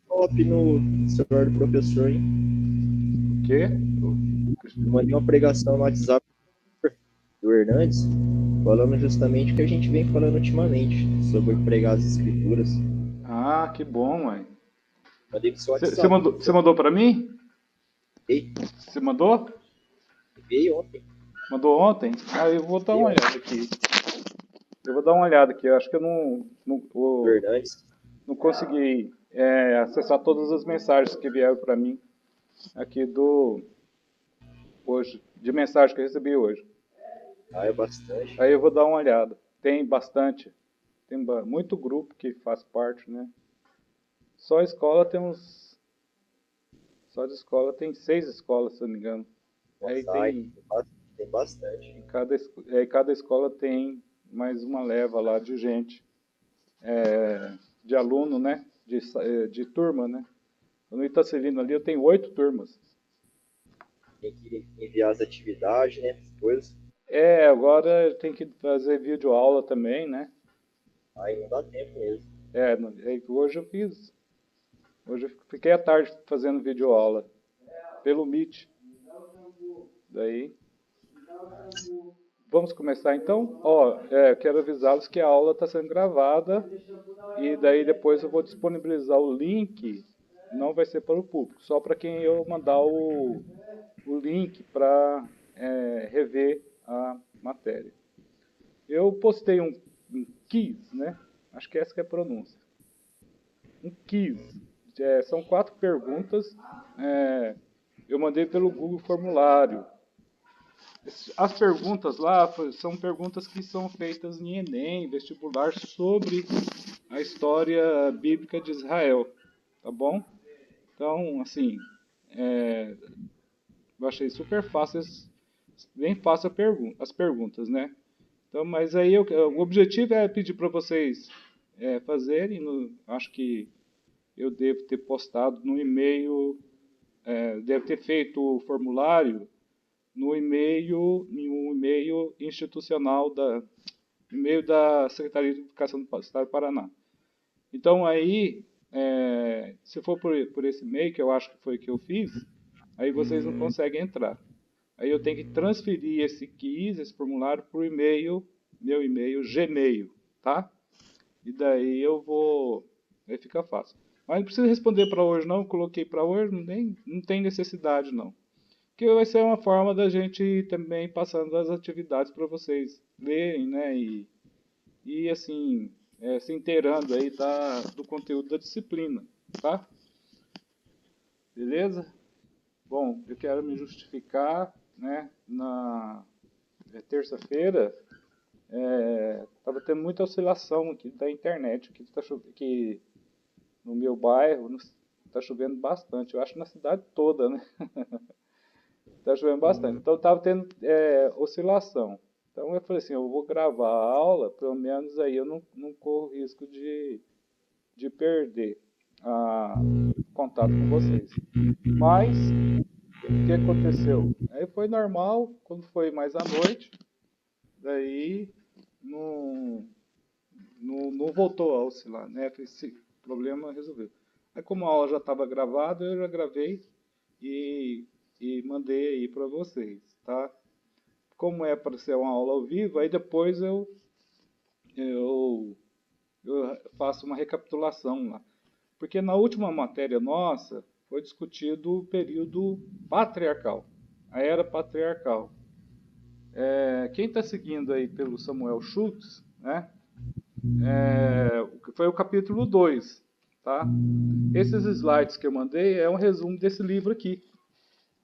top no celular do professor, hein? O quê? Eu mandei uma pregação no WhatsApp do Hernandes, falando justamente o que a gente vem falando ultimamente, sobre pregar as escrituras. Ah, que bom, mãe. Mandei pro seu Você WhatsApp. mandou, você mandou para mim? Ei, Você mandou? veio ontem. Mandou ontem? Ah, eu vou dar Veio uma ontem, olhada aqui. Eu vou dar uma olhada aqui. Eu acho que eu do Hernandes. não consegui acessar todas as mensagens que vieram para mim aqui do hoje, de mensagem que eu recebi hoje. Ah, é bastante. Aí eu vou dar uma olhada. Tem bastante, tem muito grupo que faz parte, né? Só a escola tem uns, só de escola tem 6 escolas, se eu não me engano. Aí Nossa, ai, tem tem bastante. cada escola tem mais uma leva lá de gente, de aluno, né? De turma, né? No Itacilino ali eu tenho 8 turmas. Tem que enviar as atividades, né? As coisas. Agora tem que fazer videoaula também, né? Aí não dá tempo mesmo. Hoje eu fiz. Hoje eu fiquei à tarde fazendo videoaula pelo Meet. Daí, vamos começar então? Quero avisá-los que a aula está sendo gravada e daí depois eu vou disponibilizar o link. Não vai ser para o público, só para quem eu mandar o link para rever a matéria. Eu postei um quiz, né? Acho que essa que é a pronúncia. Um quiz. São 4 perguntas. Eu mandei pelo Google Formulário. As perguntas lá são perguntas que são feitas em Enem, vestibular, sobre a história bíblica de Israel. Tá bom? Então, assim, eu achei super fácil, bem fácil as perguntas, né? Então, mas aí o objetivo é pedir para vocês fazerem. Acho que eu devo ter postado no e-mail, devo ter feito o formulário em um e-mail institucional e-mail da Secretaria de Educação do Estado do Paraná. Então aí, se for por esse e-mail, que eu acho que foi que eu fiz, aí vocês não conseguem entrar. Aí eu tenho que transferir esse formulário para o e-mail, meu e-mail, Gmail, tá? E daí aí fica fácil. Mas não precisa responder para hoje não, eu coloquei para hoje, não tem necessidade não. Que vai ser uma forma da gente ir também passando as atividades para vocês lerem, né? E assim, se inteirando aí do conteúdo da disciplina, tá? Beleza? Bom, eu quero me justificar, né? Na terça-feira, estava tendo muita oscilação aqui da internet, que no meu bairro está chovendo bastante. Eu acho na cidade toda, né? Está chovendo bastante. Então estava tendo oscilação. Então eu falei assim, eu vou gravar a aula, pelo menos aí eu não corro risco de perder contato com vocês. Mas o que aconteceu? Aí foi normal, quando foi mais à noite, daí não, não voltou a oscilar, né? Esse problema resolveu. Aí como a aula já estava gravada, eu já gravei e, e mandei aí para vocês, tá? Como é para ser uma aula ao vivo, aí depois eu, eu faço uma recapitulação lá. Porque na última matéria nossa foi discutido o período patriarcal, a era patriarcal. Quem está seguindo aí pelo Samuel Schultz, né? Foi o capítulo 2, tá? Esses slides que eu mandei é um resumo desse livro aqui,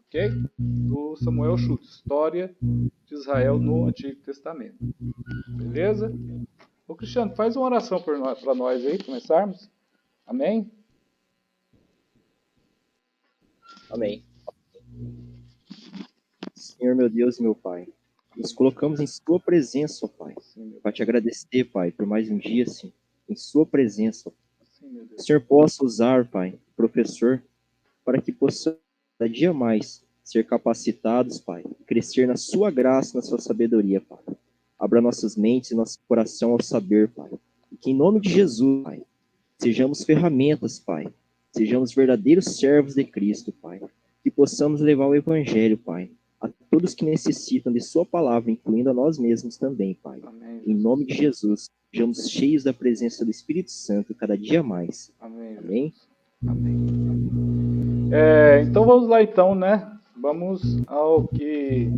ok? Do Samuel Schultz, História de Israel no Antigo Testamento. Beleza? Ô Cristiano, faz uma oração para nós aí, começarmos. Amém? Amém. Senhor, meu Deus e meu Pai, nos colocamos em Sua presença, ó Pai, Sim, meu para te Deus. agradecer, Pai, por mais um dia, assim, em Sua presença. Sim, meu Que o Deus. Senhor possa usar, Pai, o professor, para que possamos, cada dia mais, ser capacitados, Pai, crescer na Sua graça, na Sua sabedoria, Pai. Abra nossas mentes e nosso coração ao saber, Pai. E que em nome de Jesus, Pai, sejamos ferramentas, Pai. Sejamos verdadeiros servos de Cristo, Pai. Que possamos levar o Evangelho, Pai, a todos que necessitam de Sua palavra, incluindo a nós mesmos também, Pai. Amém, Em nome Jesus. de Jesus, sejamos cheios da presença do Espírito Santo cada dia mais. Amém, Amém? Jesus. Amém. Então vamos lá então, né? Vamos ao que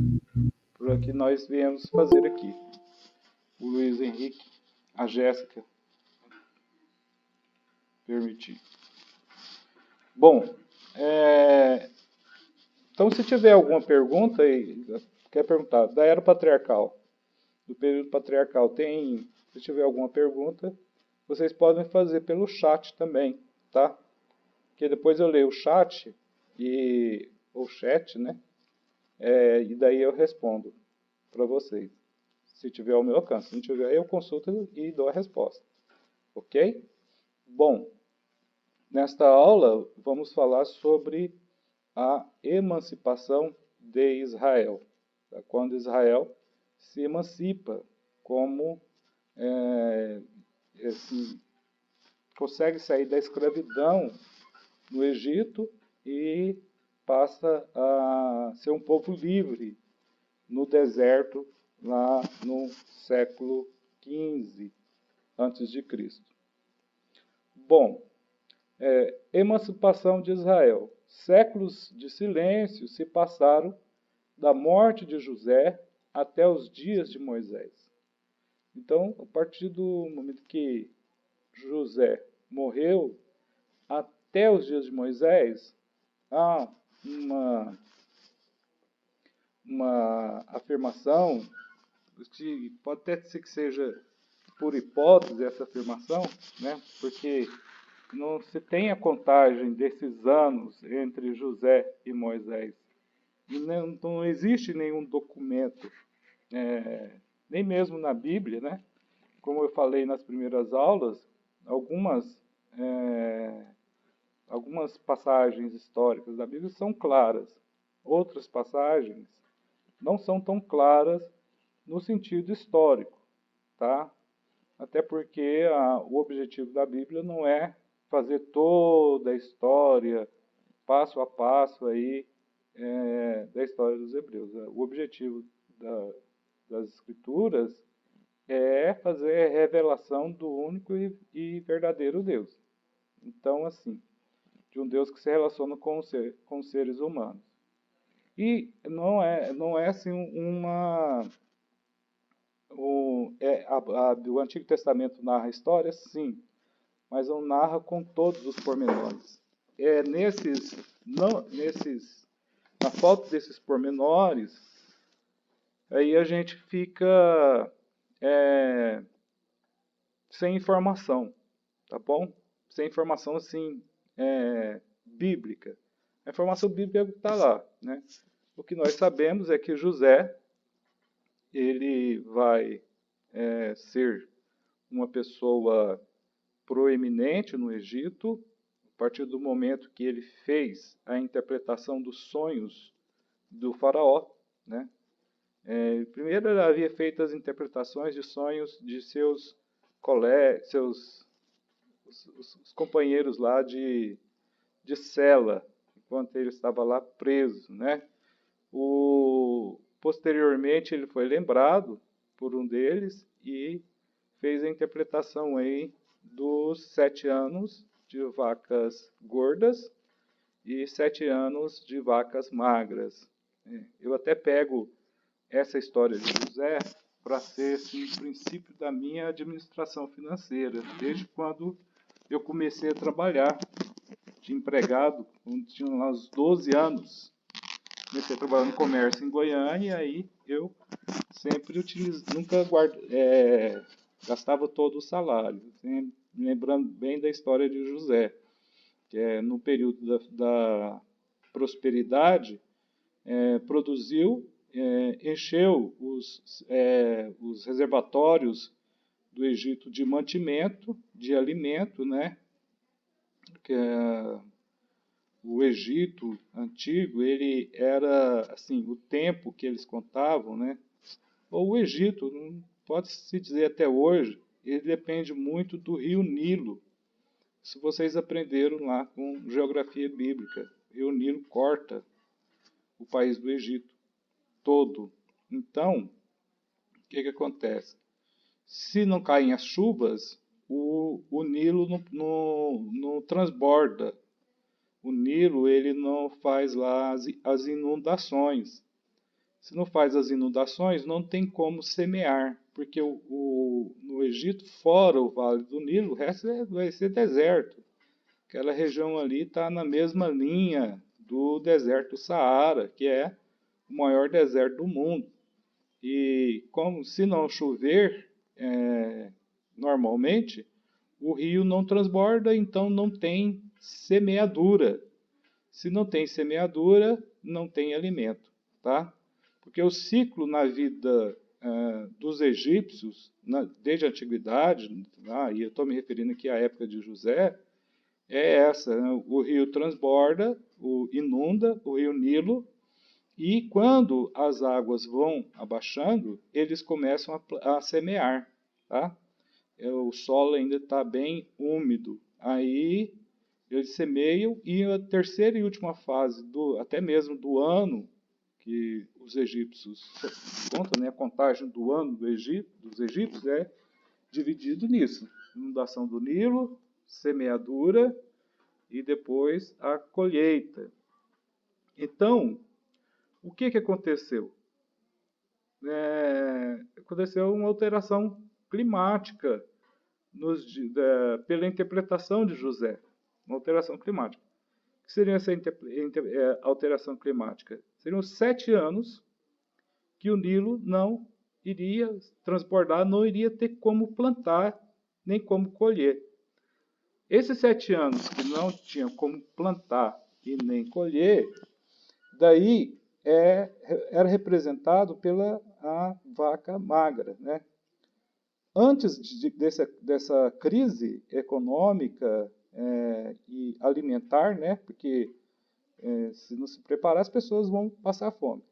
nós viemos fazer aqui. O Luiz Henrique, a Jéssica, permitir. Bom, então se tiver alguma pergunta, quer perguntar, da era patriarcal, do período patriarcal, se tiver alguma pergunta, vocês podem fazer pelo chat também, tá? Porque depois eu leio o chat, o chat, né? E daí eu respondo para vocês, se tiver ao meu alcance. Se não tiver, eu consulto e dou a resposta. Ok? Bom, nesta aula vamos falar sobre a emancipação de Israel. Quando Israel se emancipa, como consegue sair da escravidão no Egito e passa a ser um povo livre no deserto, lá no século XV antes de Cristo. Bom, emancipação de Israel. Séculos de silêncio se passaram da morte de José até os dias de Moisés. Então, a partir do momento que José morreu, até os dias de Moisés, há uma afirmação, que pode até ser que seja por hipótese essa afirmação, né? Porque não se tem a contagem desses anos entre José e Moisés. E não existe nenhum documento, nem mesmo na Bíblia, né? Como eu falei nas primeiras aulas, algumas passagens históricas da Bíblia são claras. Outras passagens não são tão claras no sentido histórico, tá? Até porque o objetivo da Bíblia não é fazer toda a história, passo a passo aí, da história dos hebreus. O objetivo das Escrituras é fazer a revelação do único e verdadeiro Deus. Então, assim, de um Deus que se relaciona com os seres humanos. E não é assim o Antigo Testamento narra a história, sim, mas não narra com todos os pormenores. Na falta desses pormenores, aí a gente fica sem informação, tá bom? Sem informação, assim, bíblica. A informação bíblica está lá, né? O que nós sabemos é que José, ele vai ser uma pessoa proeminente no Egito, a partir do momento que ele fez a interpretação dos sonhos do faraó, né? Primeiro ele havia feito as interpretações de sonhos de seus colegas, os companheiros lá de cela, enquanto ele estava lá preso, né? Posteriormente ele foi lembrado por um deles e fez a interpretação aí dos 7 anos de vacas gordas e 7 anos de vacas magras. Eu até pego essa história de José para ser assim, o princípio da minha administração financeira, desde quando eu comecei a trabalhar de empregado, quando tinha lá uns 12 anos. Comecei a trabalhar no comércio em Goiânia e aí eu sempre gastava todo o salário. Sempre lembrando bem da história de José, que no período da prosperidade, produziu, encheu os reservatórios do Egito de mantimento, de alimento, né? Que o Egito antigo, ele era, assim, o tempo que eles contavam, né? Ou o Egito, pode-se dizer até hoje, ele depende muito do rio Nilo Se vocês aprenderam lá com geografia bíblica, o rio Nilo corta o país do Egito todo. Então, o que acontece? Se não caem as chuvas, o Nilo não transborda. O Nilo ele não faz lá as inundações. Se não faz as inundações, não tem como semear, porque no Egito, fora o Vale do Nilo, o resto vai ser deserto. Aquela região ali está na mesma linha do deserto do Saara, que é o maior deserto do mundo. E como se não chover normalmente, o rio não transborda, então não tem semeadura. Se não tem semeadura, não tem alimento, tá? Porque o ciclo na vida dos egípcios, desde a antiguidade, e eu estou me referindo aqui à época de José, é essa, né? O rio transborda, inunda o rio Nilo, e quando as águas vão abaixando, eles começam a semear, tá? O solo ainda está bem úmido. Aí eles semeiam, e a terceira e última fase, até mesmo do ano, que os egípcios contam, né, a contagem do ano dos egípcios é dividido nisso. Inundação do Nilo, semeadura e depois a colheita. Então, o que aconteceu? Aconteceu uma alteração climática pela interpretação de José. Uma alteração climática. O que seria essa alteração climática? Seriam 7 anos que o Nilo não iria transbordar, não iria ter como plantar, nem como colher. Esses 7 anos que não tinham como plantar e nem colher, daí era representado pela a vaca magra, né? Antes dessa crise econômica e alimentar, né? Porque se não se preparar, as pessoas vão passar fome.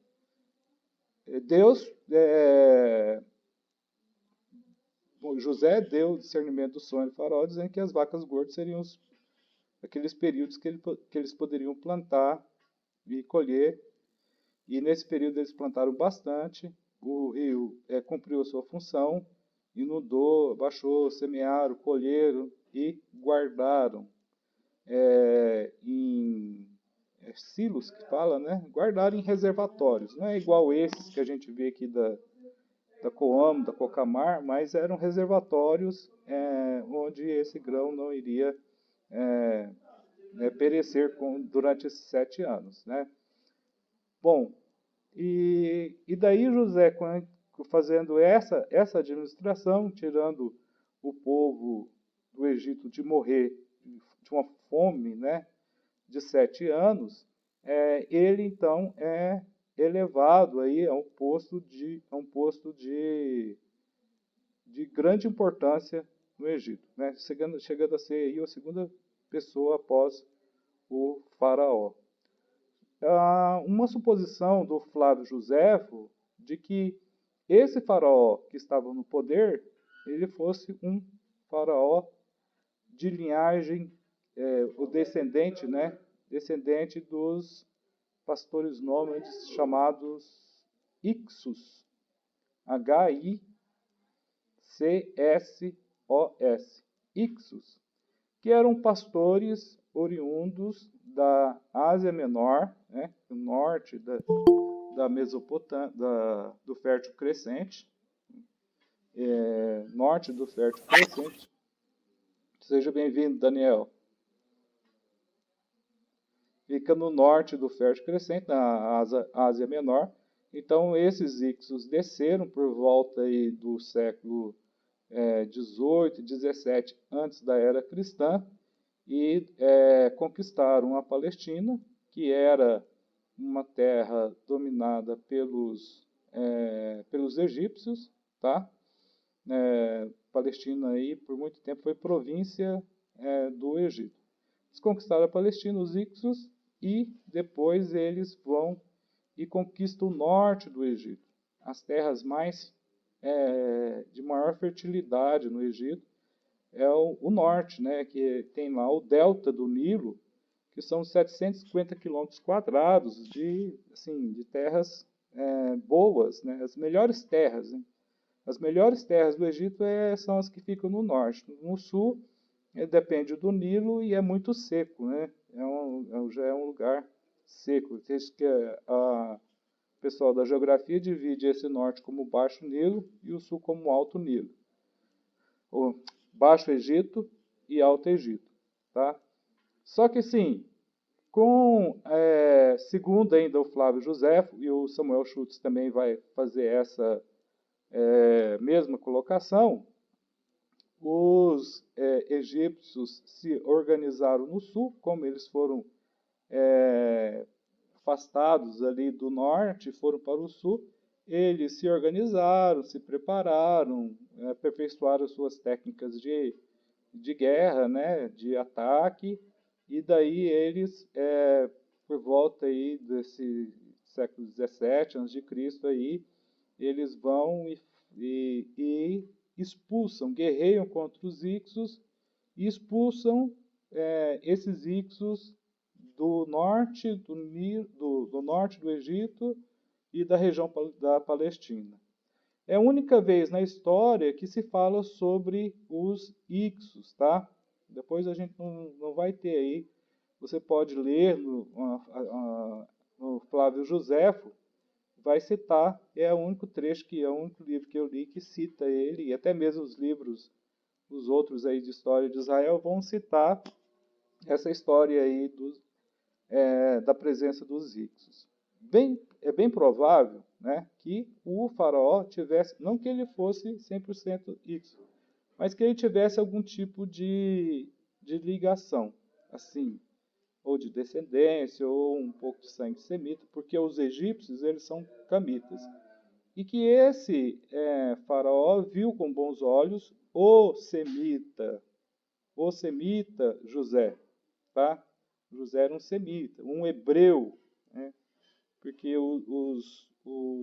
José deu discernimento do sonho do faraó, dizendo que as vacas gordas seriam aqueles períodos que eles poderiam plantar e colher. E nesse período eles plantaram bastante, o rio cumpriu a sua função, inundou, baixou, semearam, colheram e guardaram em silos, que fala, né? Guardaram em reservatórios. Não é igual esses que a gente vê aqui da Coamo, da Cocamar, mas eram reservatórios onde esse grão não iria perecer durante esses 7 anos, né? Bom, e daí José, fazendo essa administração, tirando o povo do Egito de morrer de uma fome, né, de 7 anos, ele então é elevado aí a um posto de grande importância no Egito, né, chegando a ser aí a segunda pessoa após o faraó. Uma suposição do Flávio Joséfo de que esse faraó que estava no poder, ele fosse um faraó de linhagem, o descendente, né, descendente dos pastores nômades chamados Ixos, H-I-C-S-O-S, Ixos, que eram pastores oriundos da Ásia Menor, né, do norte da Mesopotâmia, do Fértil Crescente, norte do Fértil Crescente. Seja bem-vindo, Daniel. Fica no norte do Fértil Crescente, na Ásia Menor. Então, esses Ixos desceram por volta aí do século 18, 17, antes da Era Cristã, e conquistaram a Palestina, que era uma terra dominada pelos egípcios, tá? Palestina aí por muito tempo foi província do Egito. Eles conquistaram a Palestina, os Ixos, e depois eles vão e conquistam o norte do Egito, as terras mais de maior fertilidade no Egito, é o norte, né, que tem lá o delta do Nilo, que são 750 quilômetros quadrados de, assim, de terras boas, né, as melhores terras. Né? As melhores terras do Egito são as que ficam no norte. No sul, depende do Nilo e é muito seco, né? Já é um lugar seco. Diz que o pessoal da geografia divide esse norte como Baixo Nilo e o sul como Alto Nilo. O Baixo Egito e Alto Egito, tá? Só que sim, segundo ainda o Flávio Josefo, e o Samuel Schultz também vai fazer essa mesma colocação, os egípcios se organizaram no sul, como eles foram afastados ali do norte, foram para o sul, eles se organizaram, se prepararam, aperfeiçoaram suas técnicas de guerra, né, de ataque, e daí eles, por volta aí desse século XVII a.C., aí, eles vão e expulsam, guerreiam contra os Ixos e expulsam esses Ixos do norte do norte do Egito e da região da Palestina. É a única vez na história que se fala sobre os Ixos, tá? Depois a gente não vai ter aí. Você pode ler no Flávio Josefo, vai citar, é o único trecho, que é o único livro que eu li que cita ele, e até mesmo os livros, os outros aí de história de Israel, vão citar essa história aí da presença dos Ixos. É bem provável, né, que o faraó tivesse, não que ele fosse 100% Ixo, mas que ele tivesse algum tipo de ligação, assim, ou de descendência, ou um pouco de sangue semita, porque os egípcios, eles são camitas. E que esse faraó viu com bons olhos o semita José, tá? José era um semita, um hebreu, né? Porque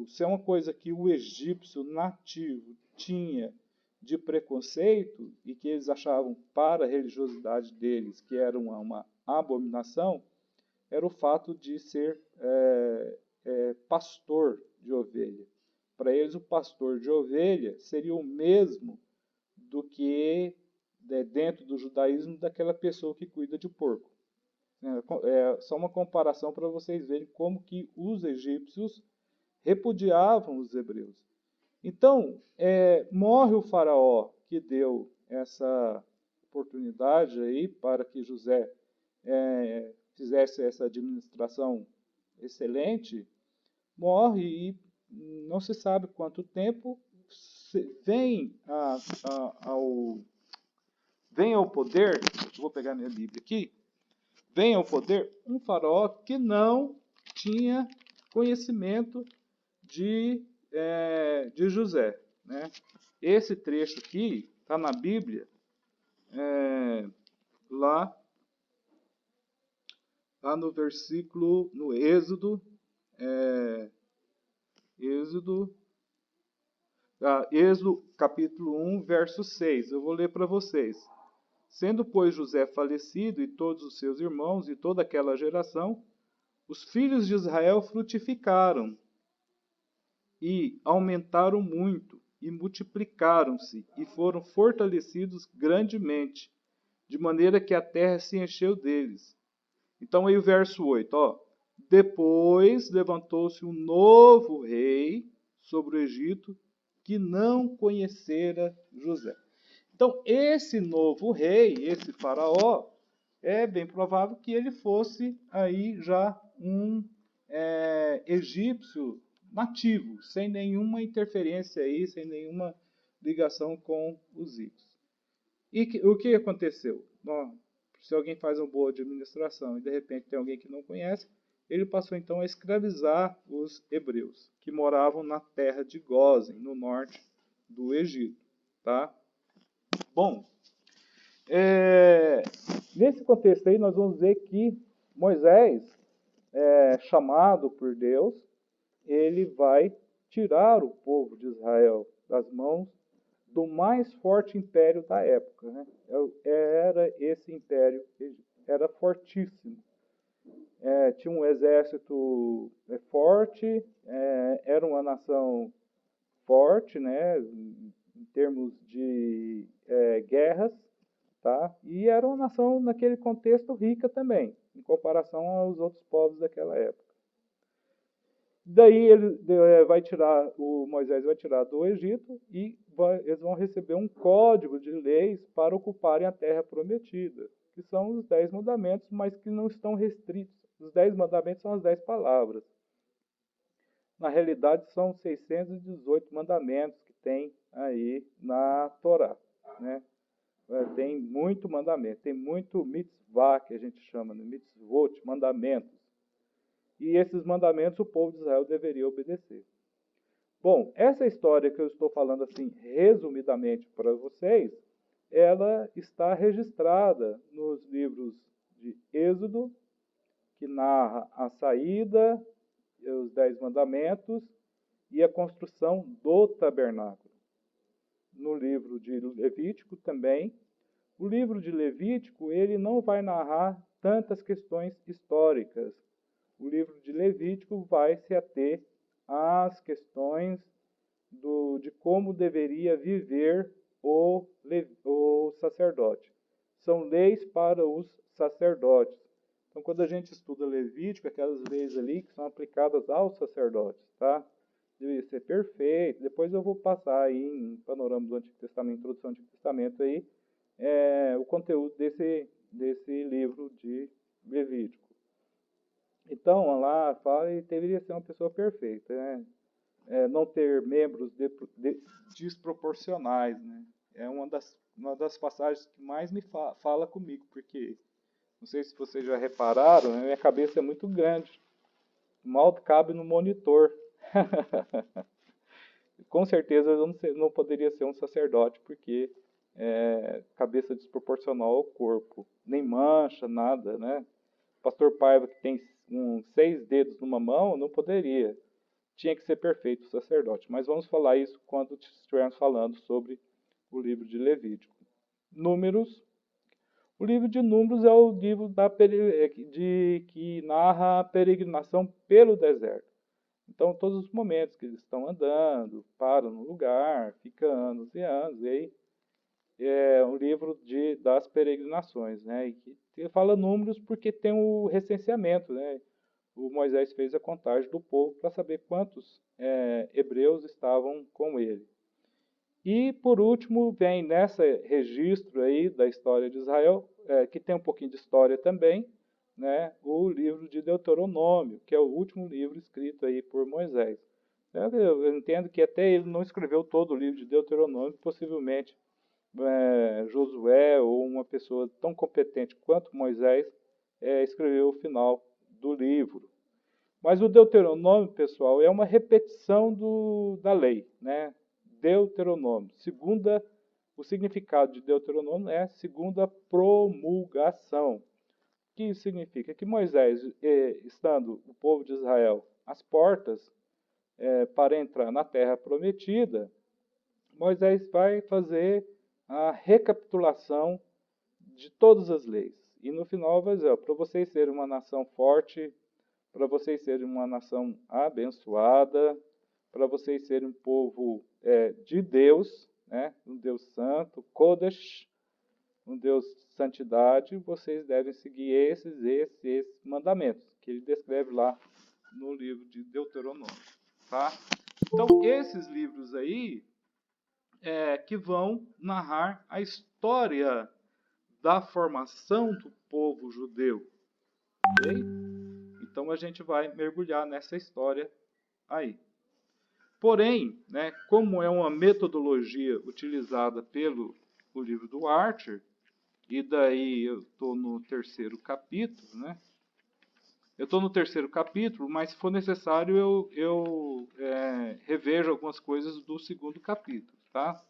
se é uma coisa que o egípcio nativo tinha de preconceito e que eles achavam para a religiosidade deles que era uma abominação, era o fato de ser pastor de ovelha. Para eles, o pastor de ovelha seria o mesmo do que, dentro do judaísmo, daquela pessoa que cuida de porco. Só uma comparação para vocês verem como que os egípcios repudiavam os hebreus. Então, morre o faraó que deu essa oportunidade aí para que José fizesse essa administração excelente, morre e não se sabe quanto tempo vem ao poder, vou pegar minha Bíblia aqui, vem ao poder um faraó que não tinha conhecimento de José. Né? Esse trecho aqui está na Bíblia, lá no versículo, no Êxodo, Êxodo capítulo 1, verso 6. Eu vou ler para vocês. Sendo, pois, José falecido e todos os seus irmãos e toda aquela geração, os filhos de Israel frutificaram e aumentaram muito e multiplicaram-se e foram fortalecidos grandemente, de maneira que a terra se encheu deles. Então aí o verso 8, ó. Depois levantou-se um novo rei sobre o Egito que não conhecera José. Então esse novo rei, esse faraó, é bem provável que ele fosse aí já um egípcio nativo, sem nenhuma interferência aí, sem nenhuma ligação com os ídolos. E o que aconteceu? Bom, se alguém faz uma boa administração e de repente tem alguém que não conhece, ele passou então a escravizar os hebreus, que moravam na terra de Gósen, no norte do Egito. Tá? Bom, nesse contexto aí nós vamos ver que Moisés, chamado por Deus, ele vai tirar o povo de Israel das mãos do mais forte império da época, né? Era esse império, era fortíssimo. Tinha um exército forte, era uma nação forte, né, em termos de guerras, tá? E era uma nação, naquele contexto, rica também, em comparação aos outros povos daquela época. Daí o Moisés vai tirar do Egito e eles vão receber um código de leis para ocuparem a terra prometida, que são os 10 mandamentos, mas que não estão restritos. Os 10 mandamentos são as 10 palavras. Na realidade, são 618 mandamentos que tem aí na Torá, né? Tem muito mandamento, tem muito mitzvah, que a gente chama, né? Mitzvot, mandamentos. E esses mandamentos o povo de Israel deveria obedecer. Bom, essa história que eu estou falando assim, resumidamente para vocês, ela está registrada nos livros de Êxodo, que narra a saída, os 10 mandamentos e a construção do tabernáculo. No livro de Levítico também. O livro de Levítico, ele não vai narrar tantas questões históricas. O livro de Levítico vai se ater às questões de como deveria viver o sacerdote. São leis para os sacerdotes. Então, quando a gente estuda Levítico, aquelas leis ali que são aplicadas aos sacerdotes, tá? Deve ser perfeito. Depois eu vou passar aí em Panorama do Antigo Testamento, Introdução ao Antigo Testamento aí, o conteúdo desse livro de Levítico. Então, lá fala que deveria ser uma pessoa perfeita, né? Não ter membros desproporcionais, né? É uma das passagens que mais me fala comigo, porque não sei se vocês já repararam, né? Minha cabeça é muito grande, mal cabe no monitor. Com certeza eu não poderia ser um sacerdote, porque cabeça desproporcional ao corpo, nem mancha, nada, né? Pastor Paiva, que tem 6 dedos numa mão, não poderia. Tinha que ser perfeito o sacerdote. Mas vamos falar isso quando estivermos falando sobre o livro de Levítico. Números. O livro de Números é o livro que narra a peregrinação pelo deserto. Então, todos os momentos que eles estão andando, param no lugar, fica anos e anos, e aí é um livro das peregrinações, né? E que fala números porque tem o recenseamento, né? O Moisés fez a contagem do povo para saber quantos hebreus estavam com ele. E, por último, vem nesse registro aí da história de Israel, que tem um pouquinho de história também, né, o livro de Deuteronômio, que é o último livro escrito aí por Moisés. Eu entendo que até ele não escreveu todo o livro de Deuteronômio, possivelmente Josué ou uma pessoa tão competente quanto Moisés escreveu o final do livro. Mas o Deuteronômio, pessoal, é uma repetição da lei, né? Deuteronômio. O significado de Deuteronômio é segunda promulgação. O que isso significa? Que Moisés, estando o povo de Israel às portas para entrar na terra prometida, Moisés vai fazer a recapitulação de todas as leis. E no final vai dizer, para vocês serem uma nação forte, para vocês serem uma nação abençoada, para vocês serem um povo de Deus, né? Um Deus santo, Kodesh, um Deus de santidade, vocês devem seguir esses mandamentos, que ele descreve lá no livro de Deuteronômio. Tá? Então, esses livros aí que vão narrar a história da formação do povo judeu. Ok? Então a gente vai mergulhar nessa história aí. Porém, né, como é uma metodologia utilizada pelo livro do Archer, e daí eu estou no 3º capítulo, né? Eu estou no 3º capítulo, mas se for necessário eu revejo algumas coisas do 2º capítulo, tá?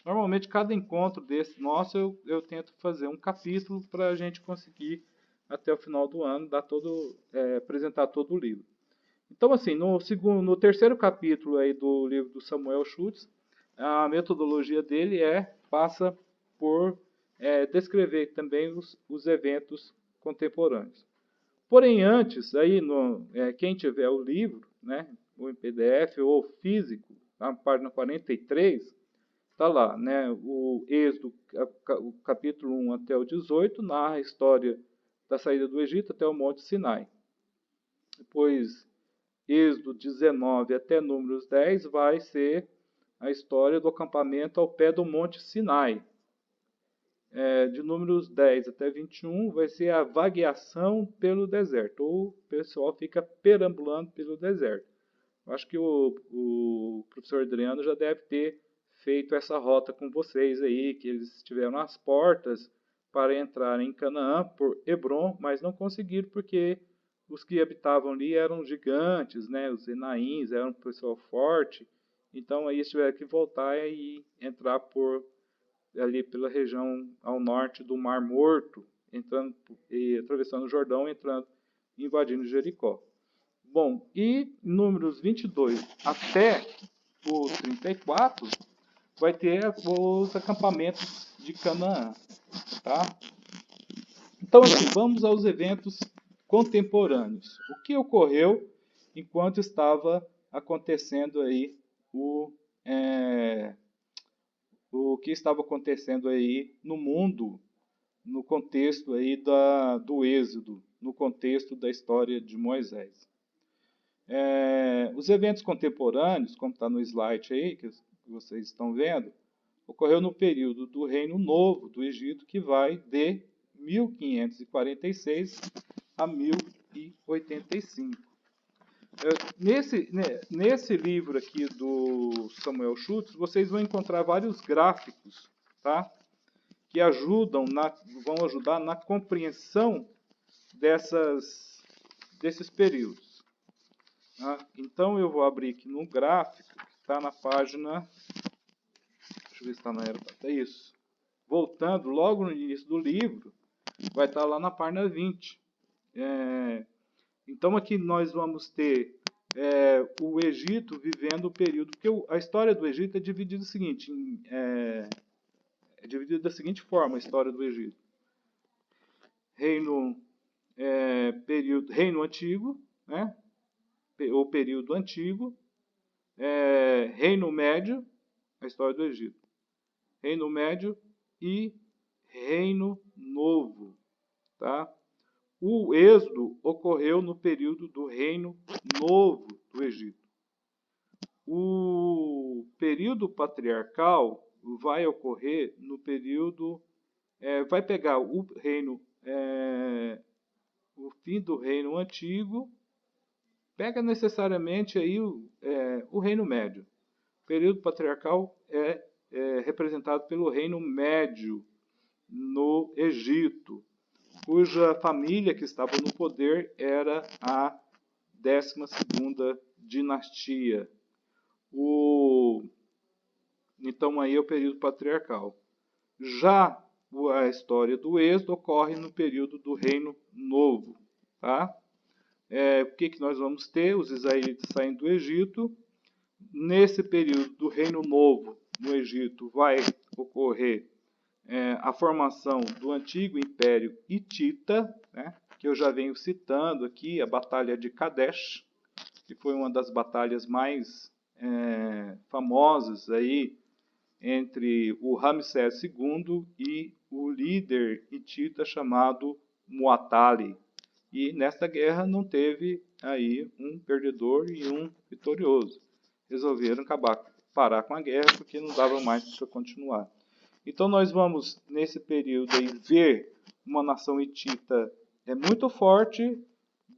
Normalmente cada encontro desse nosso eu tento fazer um capítulo para a gente conseguir até o final do ano apresentar todo o livro. Então, assim, no 3º capítulo aí do livro do Samuel Schultz, a metodologia dele passa por descrever também os eventos contemporâneos. Porém, antes, aí quem tiver o livro, né, ou em PDF ou físico, na página 43, está lá, né, o Êxodo, o capítulo 1 até o 18, narra a história da saída do Egito até o Monte Sinai. Depois, Êxodo 19 até Números 10 vai ser a história do acampamento ao pé do Monte Sinai. De Números 10 até 21 vai ser a vagueação pelo deserto, ou o pessoal fica perambulando pelo deserto. Eu acho que o professor Adriano já deve ter feito essa rota com vocês aí, que eles estiveram às portas para entrar em Canaã por Hebron, mas não conseguiram porque os que habitavam ali eram gigantes, né? Os Enaíns eram um pessoal forte, então aí eles tiveram que voltar e entrar por ali pela região ao norte do Mar Morto, entrando e atravessando o Jordão, entrando e invadindo Jericó. Bom, e números 22 até o 34 vai ter os acampamentos de Canaã, tá? Então, assim, vamos aos eventos contemporâneos. O que ocorreu enquanto estava acontecendo aí o que estava acontecendo aí no mundo, no contexto aí do Êxodo, no contexto da história de Moisés. Os eventos contemporâneos, como está no slide aí, que vocês estão vendo, ocorreu no período do Reino Novo do Egito, que vai de 1546 a 1085. Nesse livro aqui do Samuel Schutz, vocês vão encontrar vários gráficos, tá? Que vão ajudar na compreensão desses períodos. Tá? Então, eu vou abrir aqui no gráfico, que está na página... Deixa eu ver se está na era... É isso. Voltando, logo no início do livro, vai estar lá na página 20. Então, aqui nós vamos ter o Egito vivendo o período... Porque a história do Egito é dividida o seguinte... É dividida da seguinte forma, a história do Egito. Reino Antigo, né? Ou período antigo, Reino Médio, a história do Egito. Reino Médio e Reino Novo. Tá? O Êxodo ocorreu no período do Reino Novo do Egito. O período patriarcal vai ocorrer no período... vai pegar o reino... o fim do Reino Antigo, pega necessariamente aí o Reino Médio. O período patriarcal é representado pelo Reino Médio no Egito, cuja família que estava no poder era a 12ª dinastia. Então aí é o período patriarcal. Já a história do Êxodo ocorre no período do Reino Novo. Tá? O que nós vamos ter? Os israelitas saindo do Egito. Nesse período do Reino Novo no Egito vai ocorrer a formação do antigo Império Hitita, né, que eu já venho citando aqui, a Batalha de Kadesh, que foi uma das batalhas mais famosas aí entre o Ramsés II e o líder hitita chamado Muatali. E nesta guerra não teve aí um perdedor e um vitorioso. Resolveram parar com a guerra porque não dava mais para continuar. Então nós vamos, nesse período aí, ver uma nação hitita muito forte,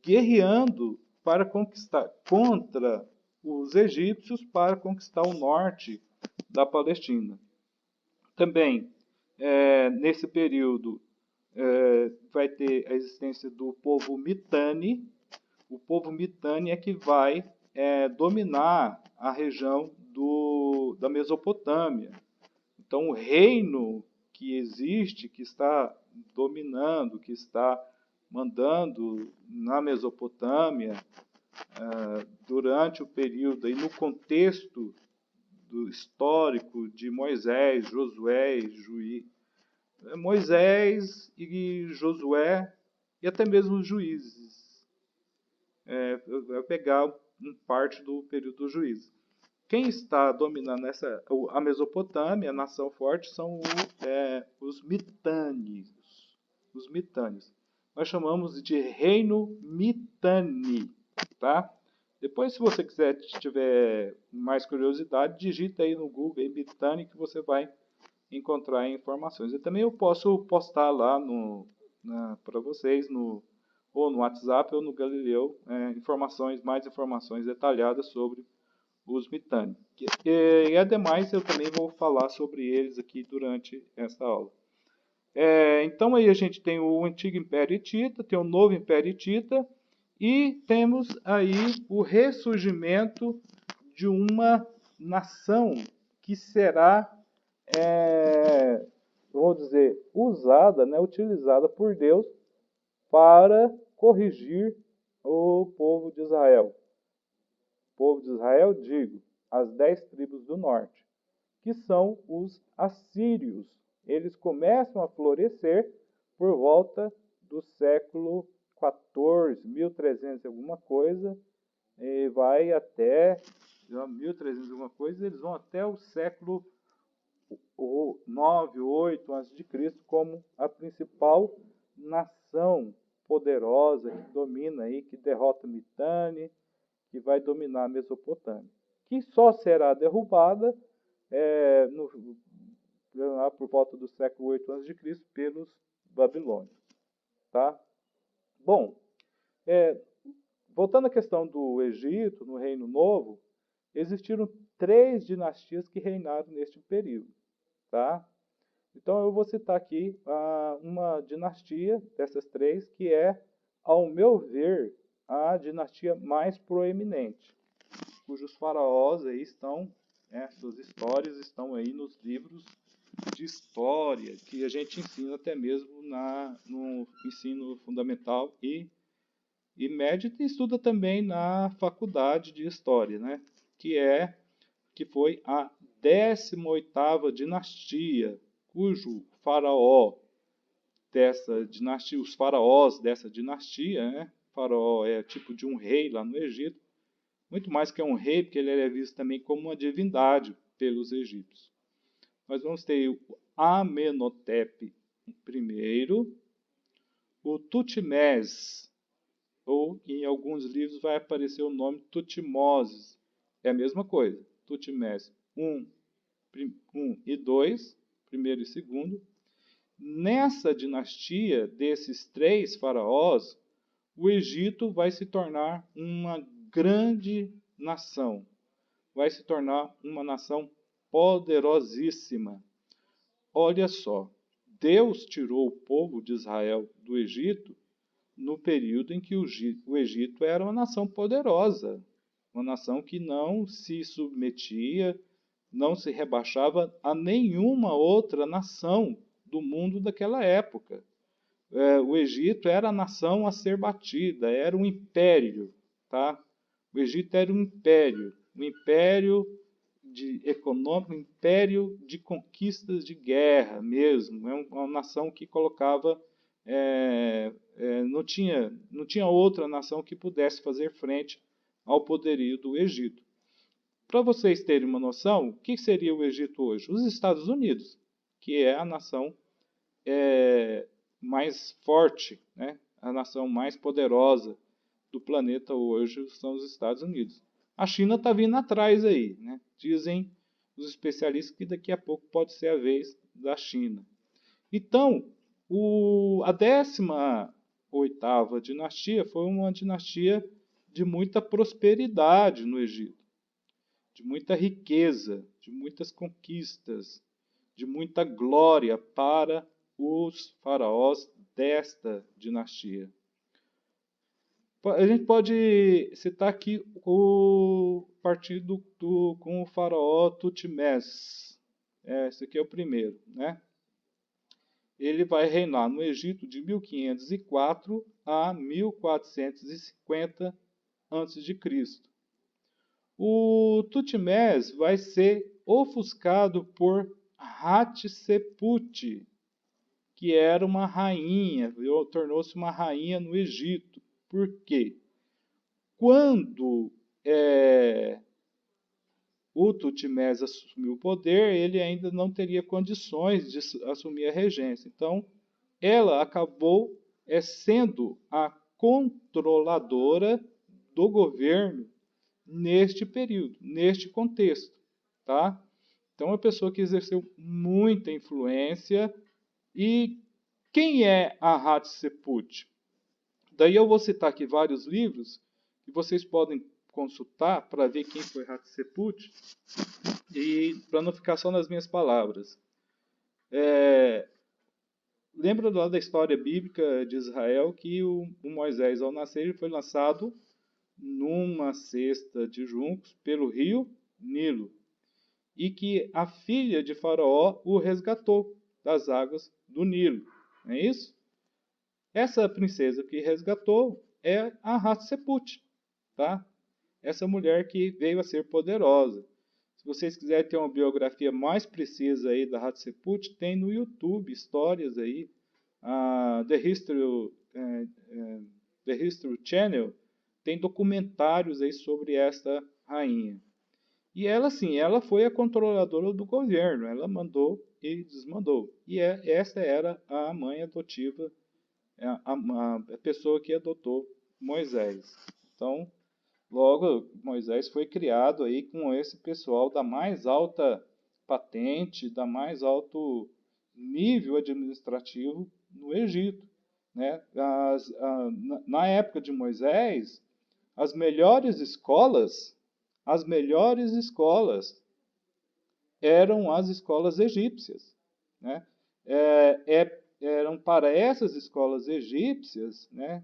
guerreando para conquistar contra os egípcios para conquistar o norte da Palestina. Também, nesse período, vai ter a existência do povo Mitanni. O povo Mitanni é que vai dominar a região da Mesopotâmia. Então, o reino que existe, que está dominando, que está mandando na Mesopotâmia, durante o período, aí, no contexto do histórico de Moisés, Josué e Juiz. Moisés e Josué e até mesmo os juízes. Vai pegar parte do período dos juízes. Quem está dominando a Mesopotâmia, a nação forte, são os mitânios. Os mitânios. Nós chamamos de reino mitani, tá? Depois, se você tiver mais curiosidade, digita aí no Google aí, mitani, que você vai encontrar informações. E também eu posso postar lá para vocês, ou no WhatsApp ou no Galileu, mais informações detalhadas sobre os mitânios. E ademais, eu também vou falar sobre eles aqui durante essa aula. Então aí a gente tem o antigo Império Hitita, tem o novo Império Hitita, e temos aí o ressurgimento de uma nação que será, vamos dizer, utilizada por Deus para corrigir o povo de Israel. O povo de Israel, digo, as 10 tribos do norte, que são os assírios. Eles começam a florescer por volta do século 14, 1300 alguma coisa, e vai até 1300 alguma coisa, eles vão até o século 9, 8 a.C. como a principal nação poderosa que domina aí, que derrota Mitanni, que vai dominar a Mesopotâmia, que só será derrubada lá por volta do século 8 a.C. pelos babilônios. Tá? Bom, voltando à questão do Egito, no Reino Novo, existiram 3 dinastias que reinaram neste período. Tá? Então eu vou citar aqui uma dinastia dessas 3 que é, ao meu ver, a dinastia mais proeminente, cujos faraós aí estão, suas histórias estão aí nos livros de história que a gente ensina até mesmo no ensino fundamental e médio, e estuda também na faculdade de história, né? Que foi a 18ª dinastia, cujo faraó dessa dinastia, os faraós dessa dinastia, né? Faraó é tipo de um rei lá no Egito, muito mais que um rei, porque ele é visto também como uma divindade pelos egípcios. Nós vamos ter o Amenhotep I, o Tutmés, ou em alguns livros vai aparecer o nome Tutmoses. É a mesma coisa, Tutmés 1 e 2, primeiro e segundo. Nessa dinastia desses 3 faraós, o Egito vai se tornar uma grande nação. Vai se tornar uma nação poderosíssima. Olha só, Deus tirou o povo de Israel do Egito no período em que o Egito era uma nação poderosa, uma nação que não se submetia, não se rebaixava a nenhuma outra nação do mundo daquela época. O Egito era a nação a ser batida, era um império, tá? O Egito era um império econômico, um império de conquistas de guerra mesmo. É uma nação que colocava, não tinha outra nação que pudesse fazer frente ao poderio do Egito. Para vocês terem uma noção, o que seria o Egito hoje? Os Estados Unidos, que é a nação mais forte, né? A nação mais poderosa do planeta hoje são os Estados Unidos. A China está vindo atrás aí, né? Dizem os especialistas que daqui a pouco pode ser a vez da China. Então, a 18ª dinastia foi uma dinastia de muita prosperidade no Egito, de muita riqueza, de muitas conquistas, de muita glória para os faraós desta dinastia. A gente pode citar aqui o partido com o faraó Tutmés. Esse aqui é o primeiro, né? Ele vai reinar no Egito de 1504 a 1450 a.C. O Tutmés vai ser ofuscado por Hatshepsut, que era uma rainha, tornou-se uma rainha no Egito. Por quê? Quando o Tutmés assumiu o poder, ele ainda não teria condições de assumir a regência. Então, ela acabou sendo a controladora do governo neste período, neste contexto, tá? Então, é uma pessoa que exerceu muita influência. E quem é a Hatshepsut? Daí eu vou citar aqui vários livros que vocês podem consultar para ver quem foi Hatshepsut, e para não ficar só nas minhas palavras. Lembra lá da história bíblica de Israel que o Moisés, ao nascer, ele foi lançado numa cesta de juncos pelo rio Nilo, e que a filha de Faraó o resgatou das águas do Nilo. Não é isso? Essa princesa que resgatou é a Hatshepsut, tá? Essa mulher que veio a ser poderosa. Se vocês quiserem ter uma biografia mais precisa aí da Hatshepsut, tem no YouTube histórias aí. The History Channel tem documentários aí sobre esta rainha. E ela, sim, ela foi a controladora do governo. Ela mandou e desmandou. E esta era a mãe adotiva, a pessoa que adotou Moisés. Então, logo, Moisés foi criado aí com esse pessoal da mais alta patente, da mais alto nível administrativo no Egito, né? Na época de Moisés, as melhores escolas eram as escolas egípcias, né? Eram para essas escolas egípcias, né,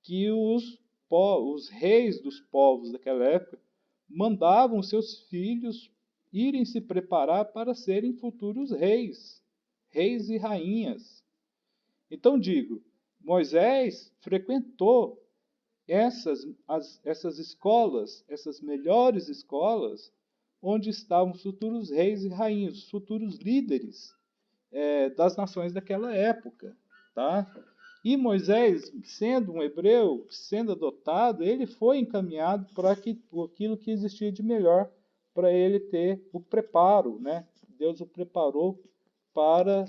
que os reis dos povos daquela época mandavam seus filhos irem se preparar para serem futuros reis e rainhas. Então digo, Moisés frequentou essas escolas, essas melhores escolas, onde estavam os futuros reis e rainhas, os futuros líderes das nações daquela época, tá? E Moisés, sendo um hebreu, sendo adotado, ele foi encaminhado para aquilo que existia de melhor para ele ter o preparo, né? Deus o preparou para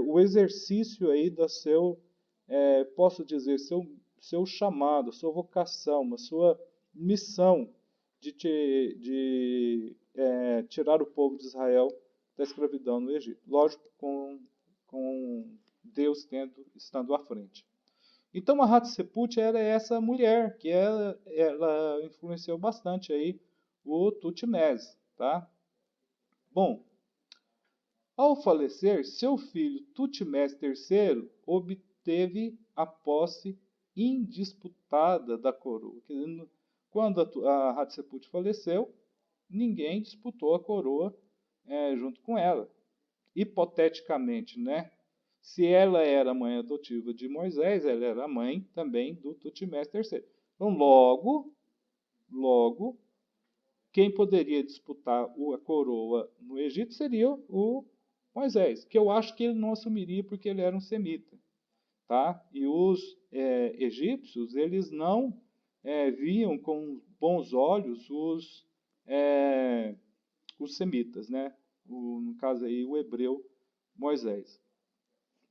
o exercício aí do seu, posso dizer, seu chamado, sua vocação, a sua missão de tirar o povo de Israel da escravidão no Egito. Lógico, com Deus estando à frente. Então, a Hatshepsut era essa mulher, que ela influenciou bastante aí o Tutmés, tá? Bom, ao falecer, seu filho Tutmés III obteve a posse indisputada da coroa. Quando a Hatshepsut faleceu, ninguém disputou a coroa junto com ela. Hipoteticamente, né? Se ela era a mãe adotiva de Moisés, ela era a mãe também do Tutmés III. Então, logo, quem poderia disputar a coroa no Egito seria o Moisés, que eu acho que ele não assumiria porque ele era um semita, tá? E os egípcios, eles não viam com bons olhos os semitas, né? No caso aí, o hebreu Moisés.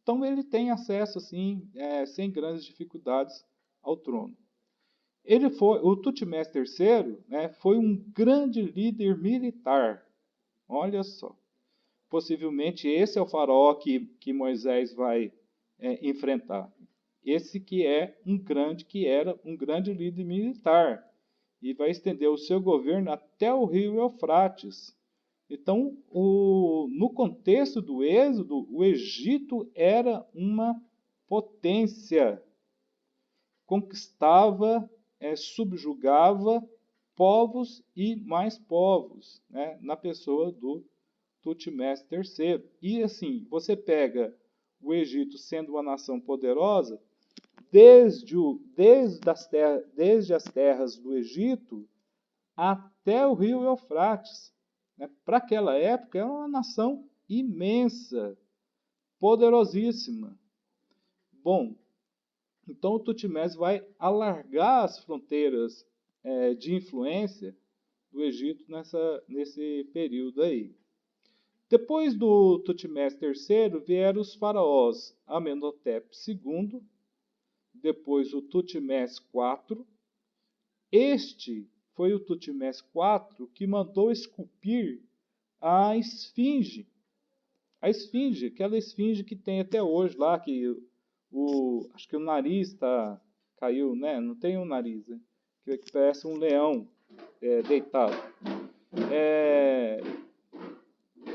Então ele tem acesso, assim, sem grandes dificuldades ao trono. O Tutmés III, né, foi um grande líder militar. Olha só. Possivelmente esse é o faraó que Moisés vai enfrentar. Esse que era um grande líder militar. E vai estender o seu governo até o rio Eufrates. Então, no contexto do Êxodo, o Egito era uma potência. Conquistava, subjugava povos e mais povos, né, na pessoa do Tutmés III. E assim, você pega o Egito sendo uma nação poderosa, desde as terras do Egito até o rio Eufrates. né? Para aquela época, era uma nação imensa, poderosíssima. Bom, então o Tutmés vai alargar as fronteiras de influência do Egito nesse período aí. Depois do Tutmés III vieram os faraós Amenhotep II, depois o Tutmés IV. Este foi o Tutmés IV que mandou esculpir a esfinge. A esfinge, aquela esfinge que tem até hoje lá, que acho que o nariz caiu, né? Não tem um nariz, né? Que parece um leão deitado.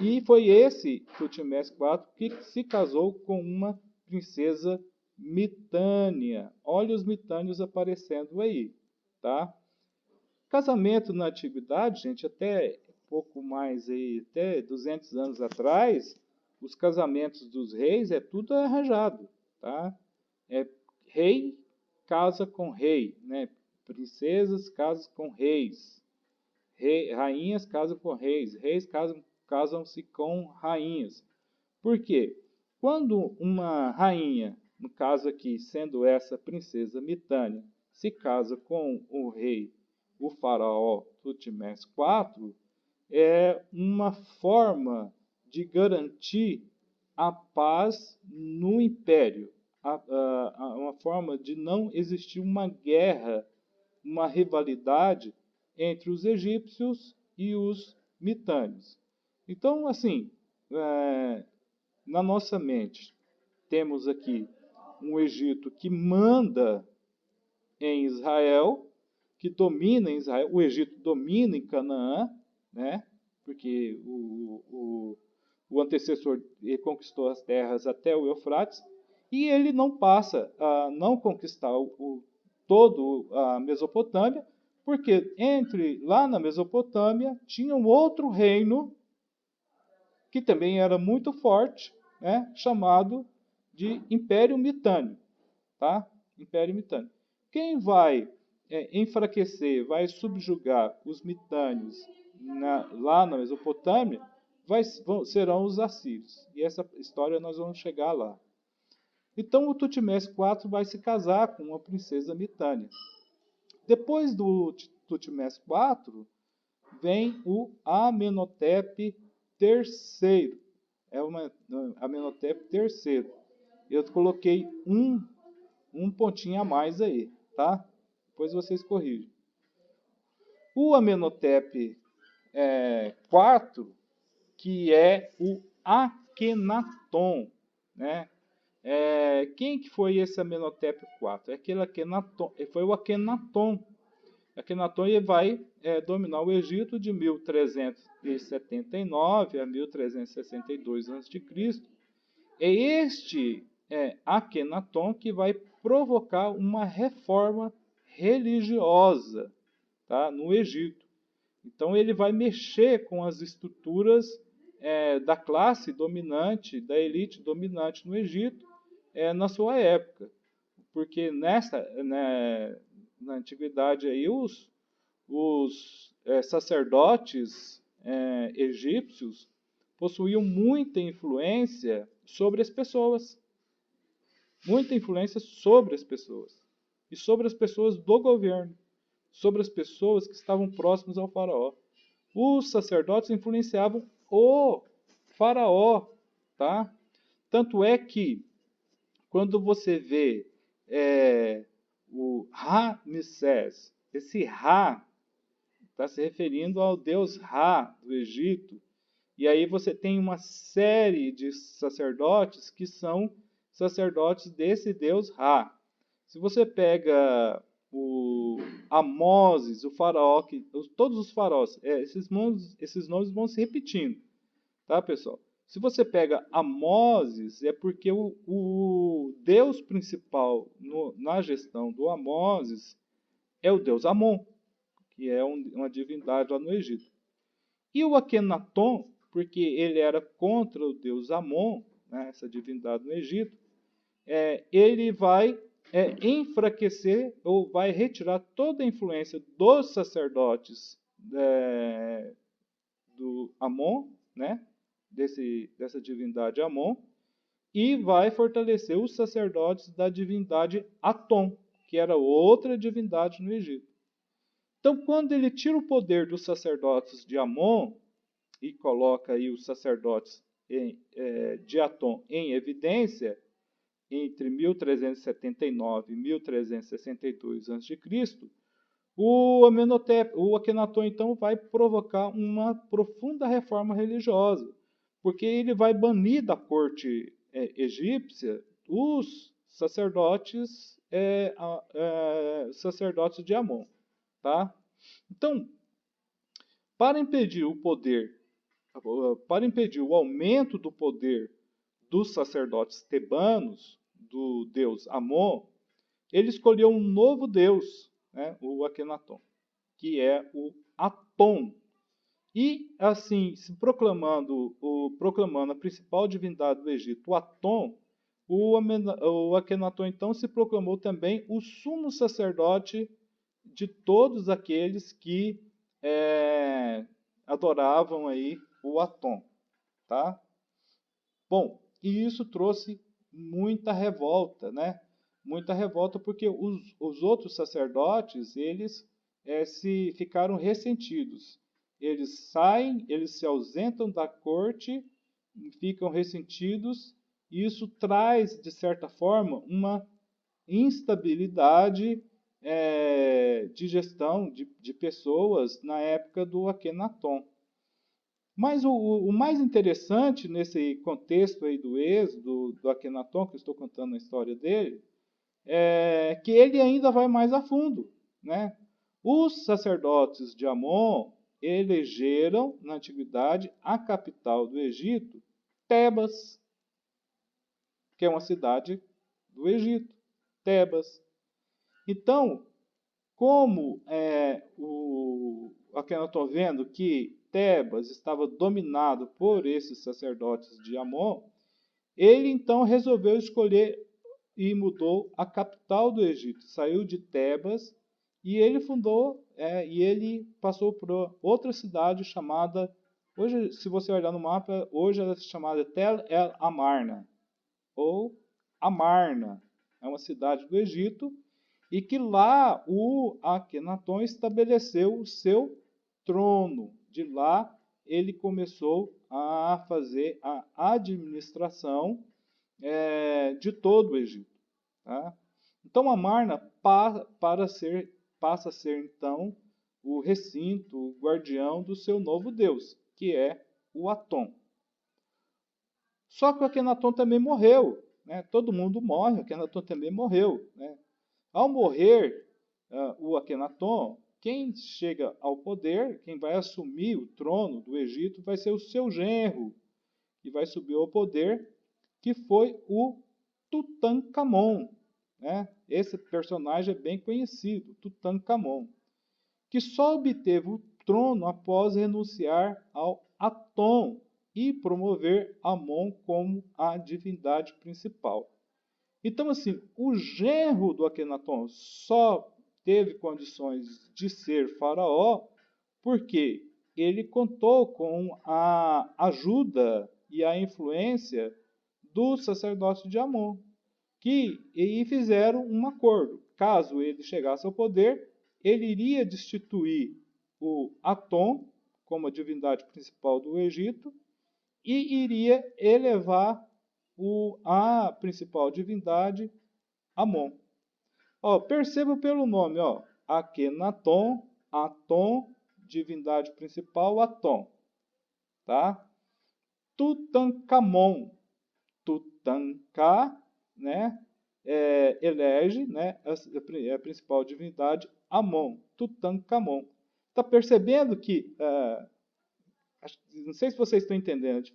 E foi esse Tutmés IV que se casou com uma princesa mitânia. Olha os mitânios aparecendo aí, tá? Casamento na antiguidade, gente, até pouco mais aí, até 200 anos atrás, os casamentos dos reis é tudo arranjado, tá? Rei casa com rei, né? Princesas casam com reis, rainhas casam com reis, reis casam-se com rainhas. Por quê? Quando uma rainha, no caso aqui, sendo essa princesa Mitânia, se casa com o rei, o faraó Tutmés IV, é uma forma de garantir a paz no império, uma forma de não existir uma guerra, uma rivalidade entre os egípcios e os mitânios. Então, assim, na nossa mente, temos aqui um Egito que manda em Israel, que domina em Israel. O Egito domina em Canaã, né? Porque o antecessor conquistou as terras até o Eufrates, e ele não passa a não conquistar todo a Mesopotâmia, porque lá na Mesopotâmia tinha um outro reino que também era muito forte, né, chamado de Império Mitânio. Tá? Império Mitânio. Quem vai enfraquecer, vai subjugar os mitânios lá na Mesopotâmia, serão os assírios. E essa história nós vamos chegar lá. Então o Tutmés IV vai se casar com uma princesa mitânia. Depois do Tutmés IV, vem o Amenhotep III. É uma Amenhotep III. Eu coloquei um pontinho a mais aí, tá? Depois vocês corrigem. O Amenhotep IV, que é o Akhenaton, né? Quem que foi esse Amenhotep IV? É aquele Akhenaton, foi o Akhenaton. Akhenaton vai dominar o Egito de 1379 a 1362 a.C. É este Akhenaton que vai provocar uma reforma religiosa, tá, no Egito. Então ele vai mexer com as estruturas da classe dominante, da elite dominante no Egito na sua época. Porque na antiguidade aí os sacerdotes egípcios possuíam muita influência sobre as pessoas. Muita influência sobre as pessoas. E sobre as pessoas do governo. Sobre as pessoas que estavam próximas ao faraó. Os sacerdotes influenciavam o faraó. Tá? Tanto é que, quando você vê o Ramsés, esse Ra está se referindo ao deus Ra do Egito. E aí você tem uma série de sacerdotes que são sacerdotes desse deus Ra. Se você pega o Amoses, o faraó, todos os faraós, esses nomes vão se repetindo, tá, pessoal? Se você pega Amoses, é porque o deus principal na gestão do Amoses é o deus Amon, que é uma divindade lá no Egito. E o Akhenaton, porque ele era contra o deus Amon, né, essa divindade no Egito, ele vai enfraquecer ou vai retirar toda a influência dos sacerdotes do Amon, né? Dessa divindade Amon, e vai fortalecer os sacerdotes da divindade Atom, que era outra divindade no Egito. Então, quando ele tira o poder dos sacerdotes de Amon e coloca aí os sacerdotes de Atom em evidência, entre 1379 e 1362 a.C., o Akhenaton, então, vai provocar uma profunda reforma religiosa, porque ele vai banir da corte egípcia os sacerdotes de Amon. Tá? Então, para impedir o aumento do poder dos sacerdotes tebanos, do deus Amon, ele escolheu um novo deus, né, o Akhenaton, que é o Atom. E, assim, proclamando a principal divindade do Egito, o Atom, o Akhenaton, então, se proclamou também o sumo sacerdote de todos aqueles que adoravam aí o Atom. Tá? Bom, e isso trouxe muita revolta, né? Muita revolta porque os outros sacerdotes, eles se ficaram ressentidos. Eles saem, eles se ausentam da corte, ficam ressentidos, e isso traz, de certa forma, uma instabilidade de gestão de pessoas na época do Akhenaton. Mas o mais interessante nesse contexto aí do êxodo, do Akhenaton, que eu estou contando a história dele, é que ele ainda vai mais a fundo. Né? Os sacerdotes de Amon elegeram, na antiguidade, a capital do Egito, Tebas, que é uma cidade do Egito. Tebas. Então, como o Akhenaton vendo que Tebas estava dominado por esses sacerdotes de Amon, ele então resolveu escolher e mudou a capital do Egito. Saiu de Tebas e ele e ele passou por outra cidade chamada, hoje, se você olhar no mapa, hoje ela é chamada Tel El Amarna, ou Amarna. É uma cidade do Egito, e que lá o Akhenaton estabeleceu o seu trono. De lá ele começou a fazer a administração de todo o Egito. Tá? Então Amarna passa a ser então o recinto, o guardião do seu novo deus, que é o Atom. Só que o Akhenaton também morreu. Né? Todo mundo morre, o Akhenaton também morreu. Né? Ao morrer o Akhenaton, quem chega ao poder, quem vai assumir o trono do Egito, vai ser o seu genro, que vai subir ao poder, que foi o Tutankhamon. Né? Esse personagem é bem conhecido, Tutankhamon, que só obteve o trono após renunciar ao Atom e promover Amon como a divindade principal. Então, assim, o genro do Akhenaton só teve condições de ser faraó porque ele contou com a ajuda e a influência do sacerdote de Amon, que e fizeram um acordo. Caso ele chegasse ao poder, ele iria destituir o Atom como a divindade principal do Egito e iria elevar a principal divindade, Amon. Perceba pelo nome, Akhenaton, Atom, divindade principal, Atom. Tá? Tutankhamon, Tutanka, né? Elege, né? A principal divindade, Amon, Tutankhamon. Está percebendo que, não sei se vocês estão entendendo,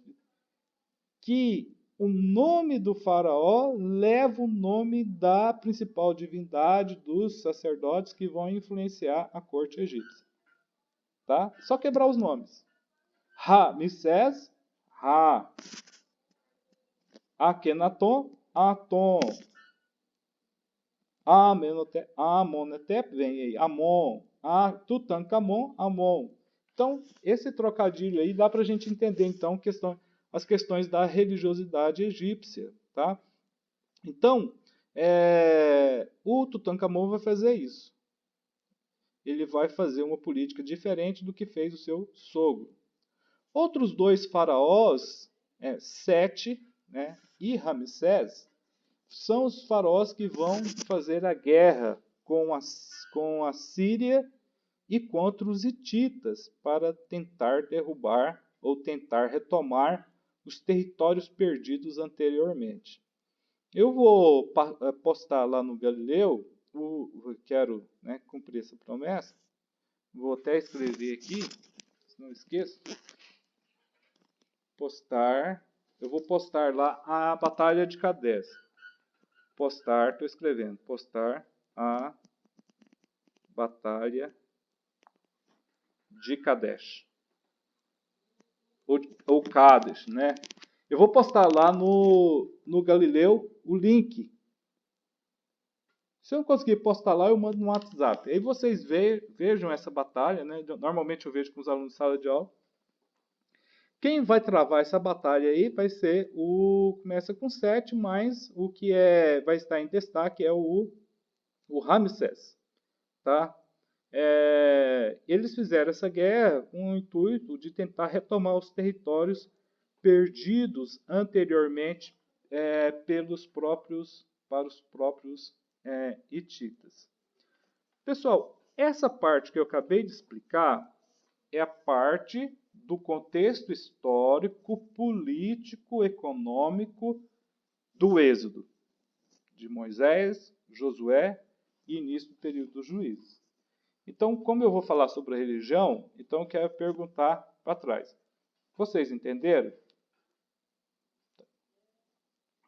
que o nome do faraó leva o nome da principal divindade dos sacerdotes que vão influenciar a corte egípcia. Tá? Só quebrar os nomes. Ramsés, Ra. Akhenaton, Atom. Amenhotep, Amonetep, vem aí, Amon. Tutankhamon, Amon. Então, esse trocadilho aí dá para a gente entender, então, as questões da religiosidade egípcia. Tá? Então, o Tutankhamon vai fazer isso. Ele vai fazer uma política diferente do que fez o seu sogro. Outros dois faraós, Sete, né, e Ramsés, são os faraós que vão fazer a guerra com a Síria e contra os hititas para tentar derrubar ou tentar retomar os territórios perdidos anteriormente. Eu vou postar lá no Galileu, quero, né, cumprir essa promessa, vou até escrever aqui, se não esqueço, eu vou postar lá a Batalha de Cadés. Estou escrevendo, postar a Batalha de Kadesh. Ou Kadesh, né? Eu vou postar lá no Galileu o link. Se eu não conseguir postar lá, eu mando no WhatsApp. Aí vocês vejam essa batalha, né? Normalmente eu vejo com os alunos de sala de aula. Quem vai travar essa batalha aí vai ser começa com 7, mas o que vai estar em destaque é o Ramsés, tá? Eles fizeram essa guerra com o intuito de tentar retomar os territórios perdidos anteriormente para os próprios hititas. Pessoal, essa parte que eu acabei de explicar é a parte do contexto histórico, político, econômico do Êxodo, de Moisés, Josué e início do período dos juízes. Então, como eu vou falar sobre a religião, então eu quero perguntar para trás. Vocês entenderam?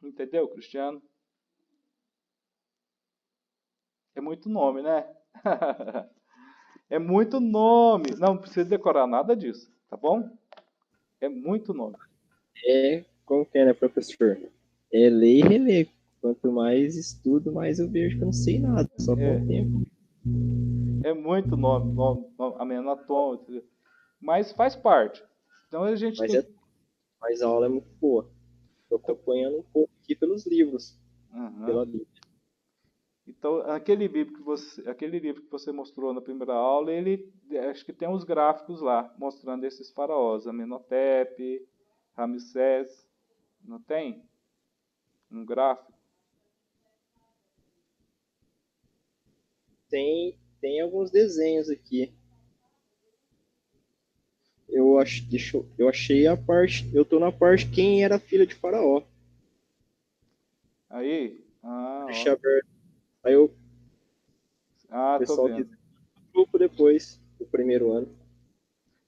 Entendeu, Cristiano? É muito nome, né? É muito nome. Não precisa decorar nada disso, tá bom? É muito nome. Como que é, né, professor? É ler e reler. Quanto mais estudo, mais eu vejo que eu não sei nada, só com o tempo. É muito nome a menatoma, mas faz parte. Então a gente tem. Mas a aula é muito boa. Estou acompanhando um pouco aqui pelos livros, pela Bíblia. Então, aquele livro que você mostrou na primeira aula, ele acho que tem uns gráficos lá mostrando esses faraós, Amenhotep, Ramsés, não tem? Um gráfico? Tem alguns desenhos aqui. Eu achei a parte. Eu tô na parte quem era filha de Faraó. Aí? Deixa aberto. Aí o Tô pessoal vendo. quiser um grupo depois do primeiro ano.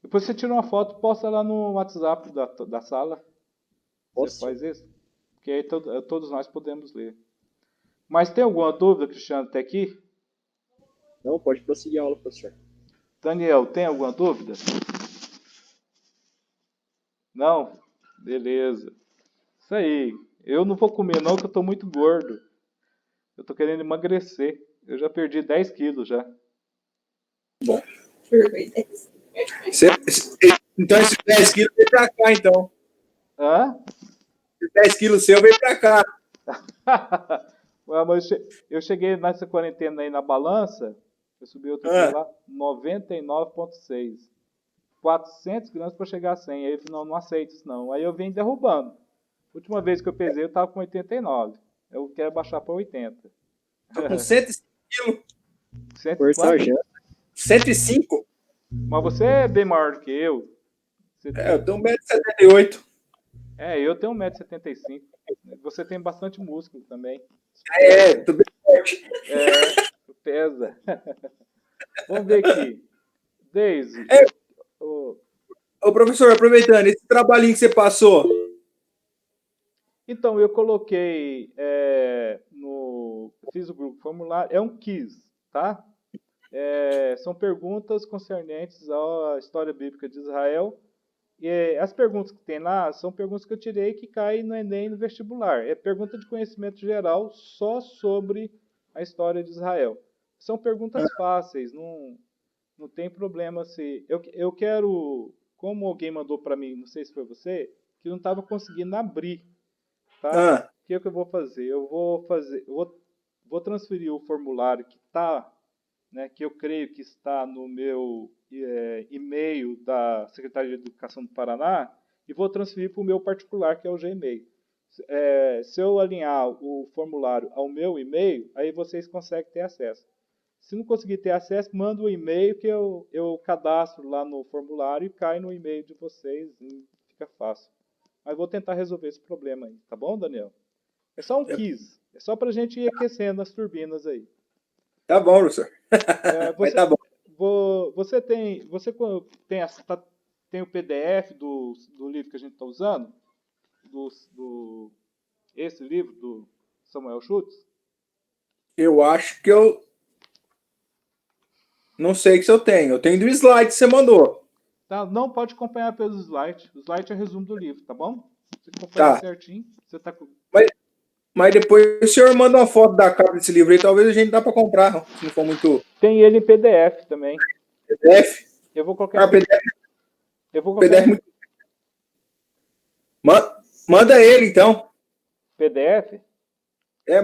Depois você tira uma foto e posta lá no WhatsApp da sala. Posso? Você faz isso? Porque aí todos nós podemos ler. Mas tem alguma dúvida, Cristiano, até aqui? Não, pode prosseguir a aula, professor. Daniel, tem alguma dúvida? Não? Beleza. Isso aí. Eu não vou comer não, que eu tô muito gordo. Eu tô querendo emagrecer. Eu já perdi 10 quilos já. Bom. Então esses 10 quilos vem pra cá, então. Hã? Esses 10 quilos seu vem pra cá. Mas eu cheguei nessa quarentena aí na balança, eu subi outro dia lá, 99,6. 400 gramas para chegar a 100. Aí eu falei, não aceito isso não. Aí eu vim derrubando. Última vez que eu pesei, eu estava com 89. Eu quero baixar para 80. Tô com 105 quilos. 105? Mas você é bem maior do que eu. Eu tenho 1,78 m. Eu tenho 1,75 m. Você tem bastante músculo também. Tô bem forte. Pesa. Vamos ver aqui. Deise. Ô, professor, aproveitando, esse trabalhinho que você passou. Então, eu coloquei fiz o grupo formulário, é um quiz, tá? São perguntas concernentes à história bíblica de Israel. E as perguntas que tem lá são perguntas que eu tirei que caem no Enem e no vestibular. É pergunta de conhecimento geral só sobre a história de Israel. São perguntas fáceis, não Não tem problema se... Eu quero... Como alguém mandou para mim, não sei se foi você, que não estava conseguindo abrir, tá? Ah, O que é que eu vou fazer? Vou transferir o formulário que está, né, que eu creio que está no meu e-mail da Secretaria de Educação do Paraná, e vou transferir para o meu particular, que é o Gmail. Se eu alinhar o formulário ao meu e-mail, aí vocês conseguem ter acesso. Se não conseguir ter acesso, manda um e-mail que eu cadastro lá no formulário e cai no e-mail de vocês e fica fácil. Mas vou tentar resolver esse problema aí, tá bom, Daniel? É só um é- quiz. É só para a gente ir aquecendo as turbinas aí. tá bom, professor. É, Mas você, tá bom. tem o PDF do livro que a gente está usando? Esse livro do Samuel Schultz? Eu acho que eu não sei se eu tenho. Eu tenho do slide que você mandou. Tá? Não pode acompanhar pelos slides. O slide é resumo do livro, tá bom? Você acompanha Tá. certinho. Você tá com... Mas, mas depois o senhor manda uma foto da capa desse livro aí, talvez a gente dá para comprar, se não for muito Tem ele em PDF também. PDF. Eu vou colocar Ah, em, PDF, eu vou colocar PDF em muito... Manda ele, então. PDF.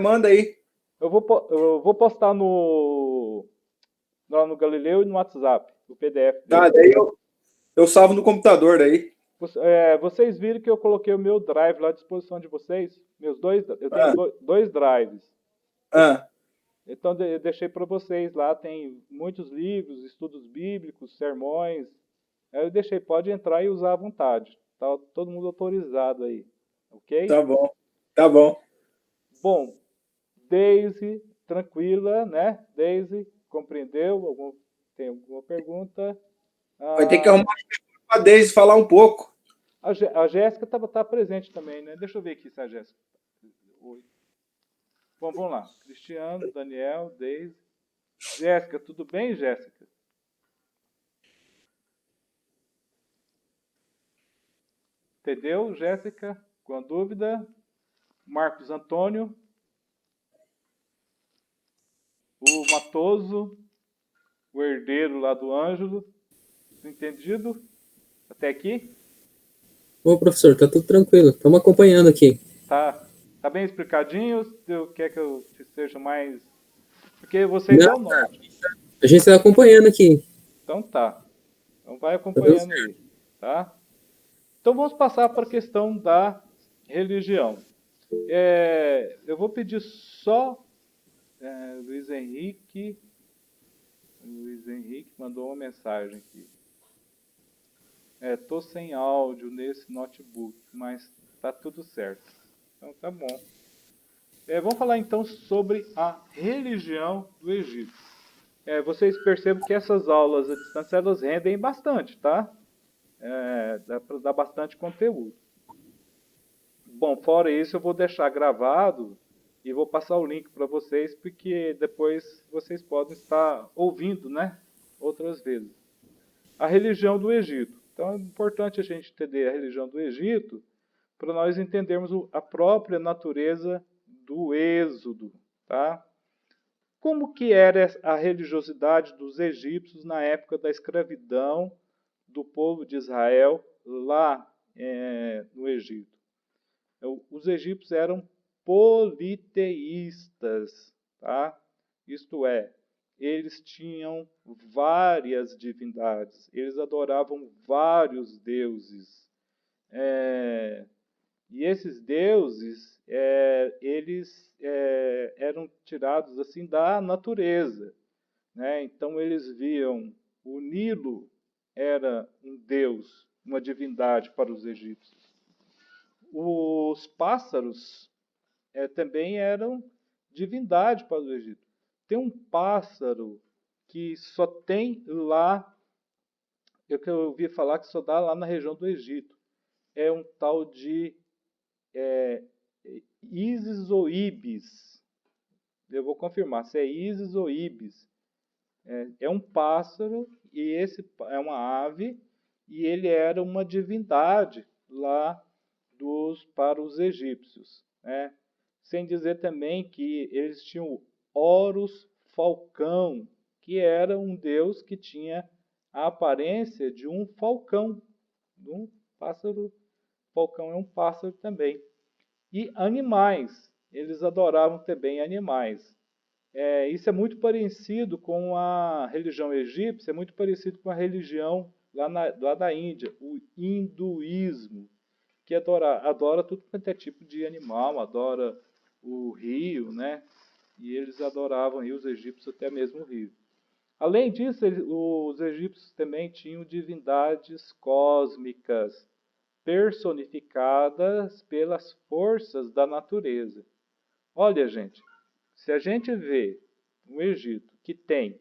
Manda aí. Eu vou postar lá no Galileu e no WhatsApp, o PDF Tá, dele. daí eu salvo no computador daí. Vocês viram que eu coloquei o meu drive lá à disposição de vocês? Eu tenho Ah, dois drives. ah, Então eu deixei para vocês lá, tem muitos livros, estudos bíblicos, sermões. Aí eu deixei, pode entrar e usar à vontade. Tá todo mundo autorizado aí, ok? tá bom. Tá bom. Bom, Daisy, tranquila, né? Daisy, compreendeu? Tem alguma pergunta? Vai ter que Ah, arrumar a Deise falar um pouco. a Jéssica tá presente também, né? Deixa eu ver aqui se a Jéssica. Oi. Bom, vamos lá. Cristiano, Daniel, Daisy. Jéssica, tudo bem, Jéssica? Entendeu, Jéssica? Com dúvida? Marcos Antônio, o Matoso, o herdeiro lá do Ângelo. Entendido? Até aqui? Ô, professor, tá tudo tranquilo. Estamos acompanhando aqui. Tá bem explicadinho? Quer que eu seja mais... Porque vocês Não, dão nome. a gente está acompanhando aqui. Então tá. Então vai Tá tudo acompanhando certo. aí. Tá? Então vamos passar para a questão da religião. Eu vou pedir só Luiz Henrique. Luiz Henrique mandou uma mensagem aqui. Tô sem áudio nesse notebook, mas tá tudo certo. Então tá bom. Vamos falar então sobre a religião do Egito. Vocês percebem que essas aulas à distância elas rendem bastante, tá? Dá para dar bastante conteúdo. Bom, fora isso, eu vou deixar gravado e vou passar o link para vocês, porque depois vocês podem estar ouvindo, né? Outras vezes. A religião do Egito. Então é importante a gente entender a religião do Egito para nós entendermos a própria natureza do Êxodo, tá? Como que era a religiosidade dos egípcios na época da escravidão do povo de Israel lá no Egito? Os egípcios eram politeístas, tá? Isto é, eles tinham várias divindades, eles adoravam vários deuses. E esses deuses, eles eram tirados assim da natureza, né? Então eles viam o Nilo era um deus, uma divindade para os egípcios. Os pássaros também eram divindade para o Egito. Tem um pássaro que só tem lá, que eu ouvi falar que só dá lá na região do Egito. É um tal de Isis ou Ibis. Eu vou confirmar se é Isis ou Ibis. É um pássaro e esse é uma ave e ele era uma divindade lá para os egípcios, né? Sem dizer também que eles tinham o Horus Falcão, que era um deus que tinha a aparência de um falcão, de um pássaro. Falcão é um pássaro também. E animais, eles adoravam também animais. Isso é muito parecido com a religião egípcia, é muito parecido com a religião lá da Índia, o hinduísmo, que adora tudo quanto é tipo de animal, adora o rio, né? E eles adoravam, e os egípcios, até mesmo o rio. Além disso, os egípcios também tinham divindades cósmicas, personificadas pelas forças da natureza. Olha, gente, se a gente vê o Egito que tem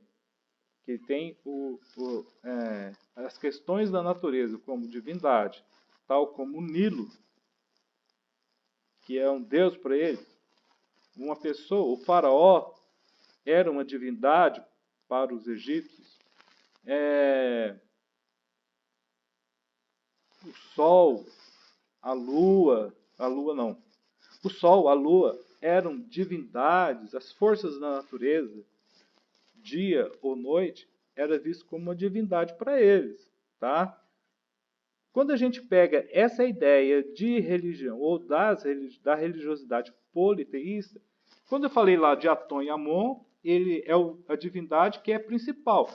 as questões da natureza como divindade, tal como o Nilo, que é um deus para eles, uma pessoa, o faraó, era uma divindade para os egípcios. O sol, a lua não. O sol, a lua eram divindades, as forças da natureza, dia ou noite, era visto como uma divindade para eles, tá? Quando a gente pega essa ideia de religião ou da religiosidade politeísta, quando eu falei lá de Atom e Amon, ele é a divindade que é principal.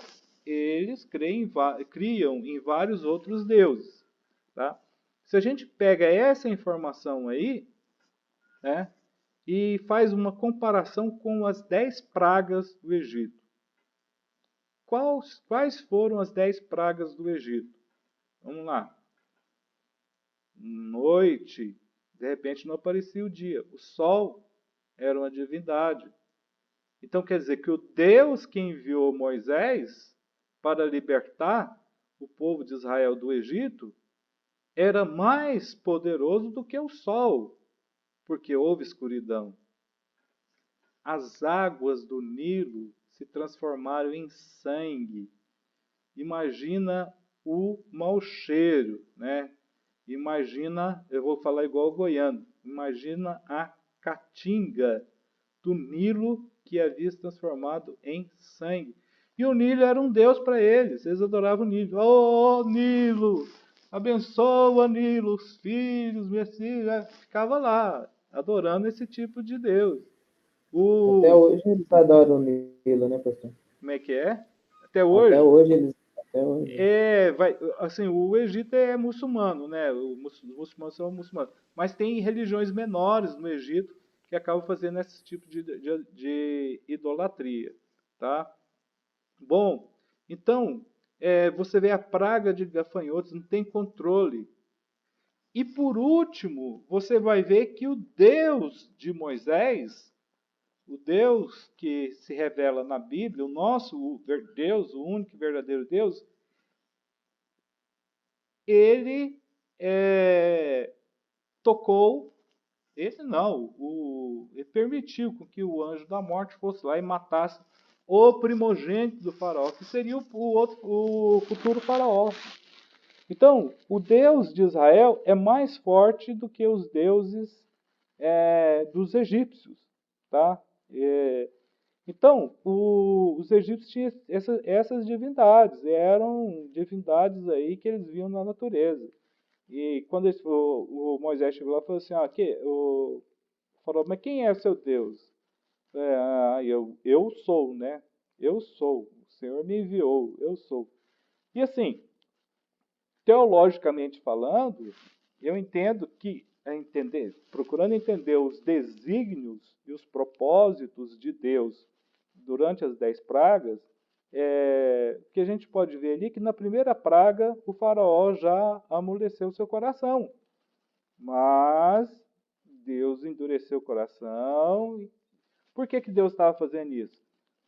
Eles criam em vários outros deuses, tá? Se a gente pega essa informação aí, né, e faz uma comparação com as 10 pragas do Egito. Quais foram as 10 pragas do Egito? Vamos lá. Noite, de repente não aparecia o dia. O sol era uma divindade. Então quer dizer que o Deus que enviou Moisés para libertar o povo de Israel do Egito era mais poderoso do que o sol, porque houve escuridão. As águas do Nilo se transformaram em sangue. Imagina o mau cheiro, né? Imagina, eu vou falar igual o goiano, imagina a caatinga do Nilo que havia se transformado em sangue. E o Nilo era um deus para eles adoravam o Nilo. Oh, Nilo, abençoa Nilo, os filhos, meus filhos, ficava lá, adorando esse tipo de Deus. Até hoje eles adoram o Nilo, né, pastor? Como é que é? Até hoje? Até hoje. Assim, o Egito é muçulmano, né? Os muçulmanos são muçulmanos. Mas tem religiões menores no Egito que acabam fazendo esse tipo de idolatria, tá? Bom, então, você vê a praga de gafanhotos, não tem controle. E por último, você vai ver que o Deus de Moisés, o Deus que se revela na Bíblia, o nosso Deus, o único e verdadeiro Deus, ele ele permitiu que o anjo da morte fosse lá e matasse o primogênito do faraó, que seria o futuro faraó. Então, o Deus de Israel é mais forte do que os deuses dos egípcios, tá? Então, os egípcios tinham essas divindades, eram divindades aí que eles viam na natureza. E quando o Moisés chegou lá e falou assim, falou, mas quem é o seu Deus? Eu sou, né? Eu sou, o Senhor me enviou, eu sou. E assim, teologicamente falando, eu entendo que, procurando entender os desígnios e os propósitos de Deus durante as 10 pragas, o que a gente pode ver ali é que na primeira praga o faraó já amoleceu seu coração. Mas Deus endureceu o coração. Por que Deus estava fazendo isso?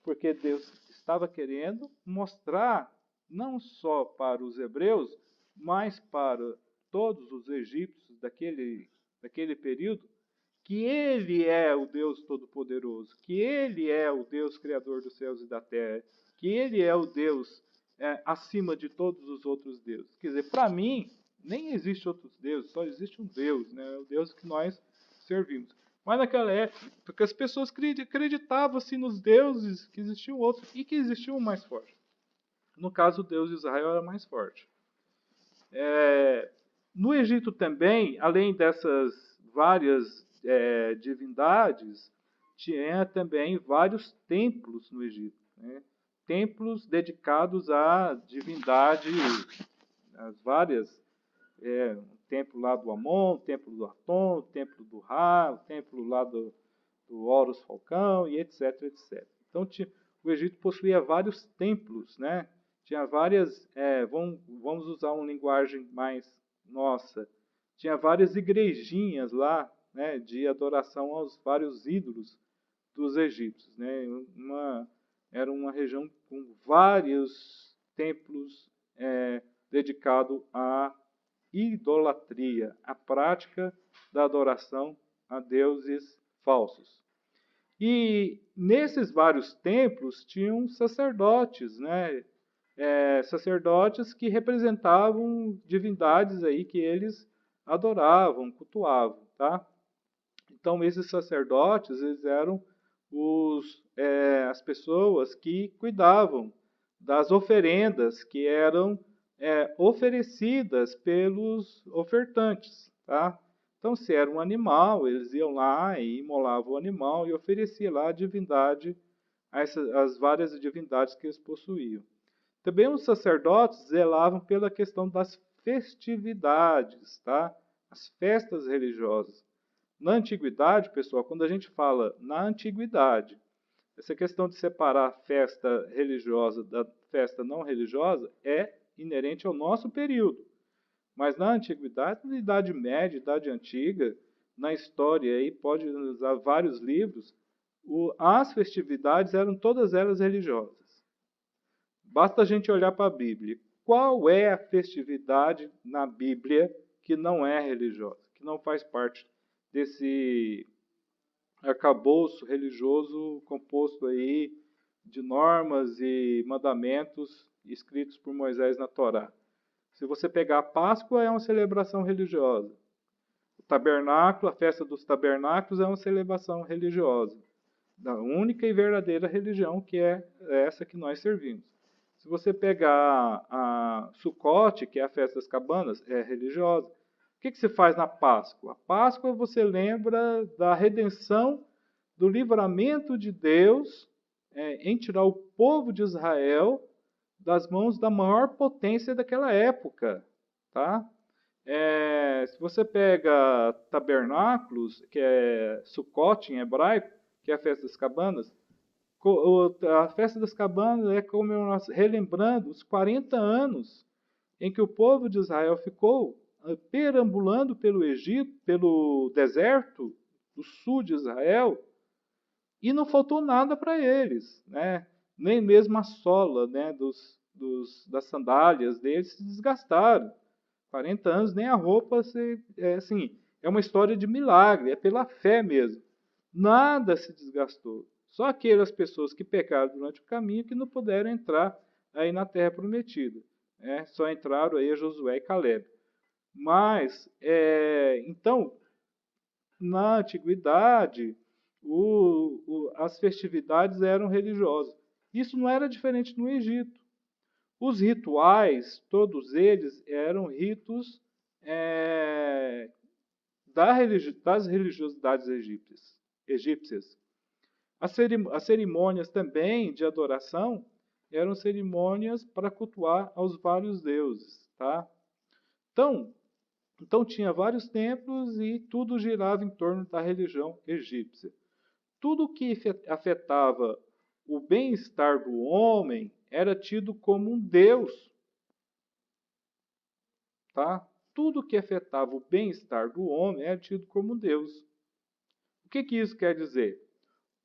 Porque Deus estava querendo mostrar, não só para os hebreus, mas para todos os egípcios daquele período, que Ele é o Deus Todo-Poderoso, que Ele é o Deus Criador dos céus e da terra, que Ele é o Deus acima de todos os outros deuses. Quer dizer, para mim, nem existe outros deuses, só existe um Deus, né? O Deus que nós servimos. Mas naquela época as pessoas acreditavam assim, nos deuses, que existiam outros e que existiam um mais forte. No caso, o Deus de Israel era mais forte. No Egito também, além dessas várias divindades, tinha também vários templos no Egito. Né? Templos dedicados a divindades, as várias, o templo lá do Amon, o templo do Atom, o templo do Ra, o templo lá do Horus Falcão, e etc, etc. Então, o Egito possuía vários templos, né? Tinha várias, vamos usar uma linguagem mais nossa, tinha várias igrejinhas lá, né, de adoração aos vários ídolos dos egípcios. Né? Era uma região com vários templos dedicados à idolatria, à prática da adoração a deuses falsos. E nesses vários templos tinham sacerdotes, né? Sacerdotes que representavam divindades aí que eles adoravam, cultuavam, tá? Então esses sacerdotes, eles eram as pessoas que cuidavam das oferendas que eram oferecidas pelos ofertantes, tá? Então, se era um animal, eles iam lá e imolavam o animal e ofereciam lá a divindade, as várias divindades que eles possuíam. Também os sacerdotes zelavam pela questão das festividades, tá? As festas religiosas. Na antiguidade, pessoal, quando a gente fala na antiguidade, essa questão de separar a festa religiosa da festa não religiosa é inerente ao nosso período. Mas na antiguidade, na Idade Média, Idade Antiga, na história, aí pode usar vários livros, as festividades eram todas elas religiosas. Basta a gente olhar para a Bíblia. Qual é a festividade na Bíblia que não é religiosa, que não faz parte desse arcabouço religioso composto aí de normas e mandamentos escritos por Moisés na Torá? Se você pegar a Páscoa, é uma celebração religiosa. O tabernáculo, a festa dos tabernáculos, é uma celebração religiosa. Da única e verdadeira religião, que é essa que nós servimos. Se você pegar a Sucote, que é a festa das cabanas, é religiosa. O que se faz na Páscoa? A Páscoa você lembra da redenção, do livramento de Deus em tirar o povo de Israel das mãos da maior potência daquela época, tá? Se você pega tabernáculos, que é Sukkot em hebraico, que é a festa das cabanas, a festa das cabanas é como nós relembrando os 40 anos em que o povo de Israel ficou perambulando pelo Egito, pelo deserto do sul de Israel, e não faltou nada para eles, né? Nem mesmo a sola, né, das sandálias deles se desgastaram. 40 anos, nem a roupa, é uma história de milagre, é pela fé mesmo. Nada se desgastou. Só aquelas pessoas que pecaram durante o caminho que não puderam entrar aí na Terra Prometida. Só entraram aí Josué e Caleb. Mas, então, na antiguidade, as festividades eram religiosas. Isso não era diferente no Egito. Os rituais, todos eles, eram ritos das religiosidades egípcias. As cerimônias também de adoração eram cerimônias para cultuar aos vários deuses. Tá? Então tinha vários templos e tudo girava em torno da religião egípcia. Tudo que afetava o bem-estar do homem era tido como um deus. Tá? Tudo que afetava o bem-estar do homem era tido como um deus. O que isso quer dizer?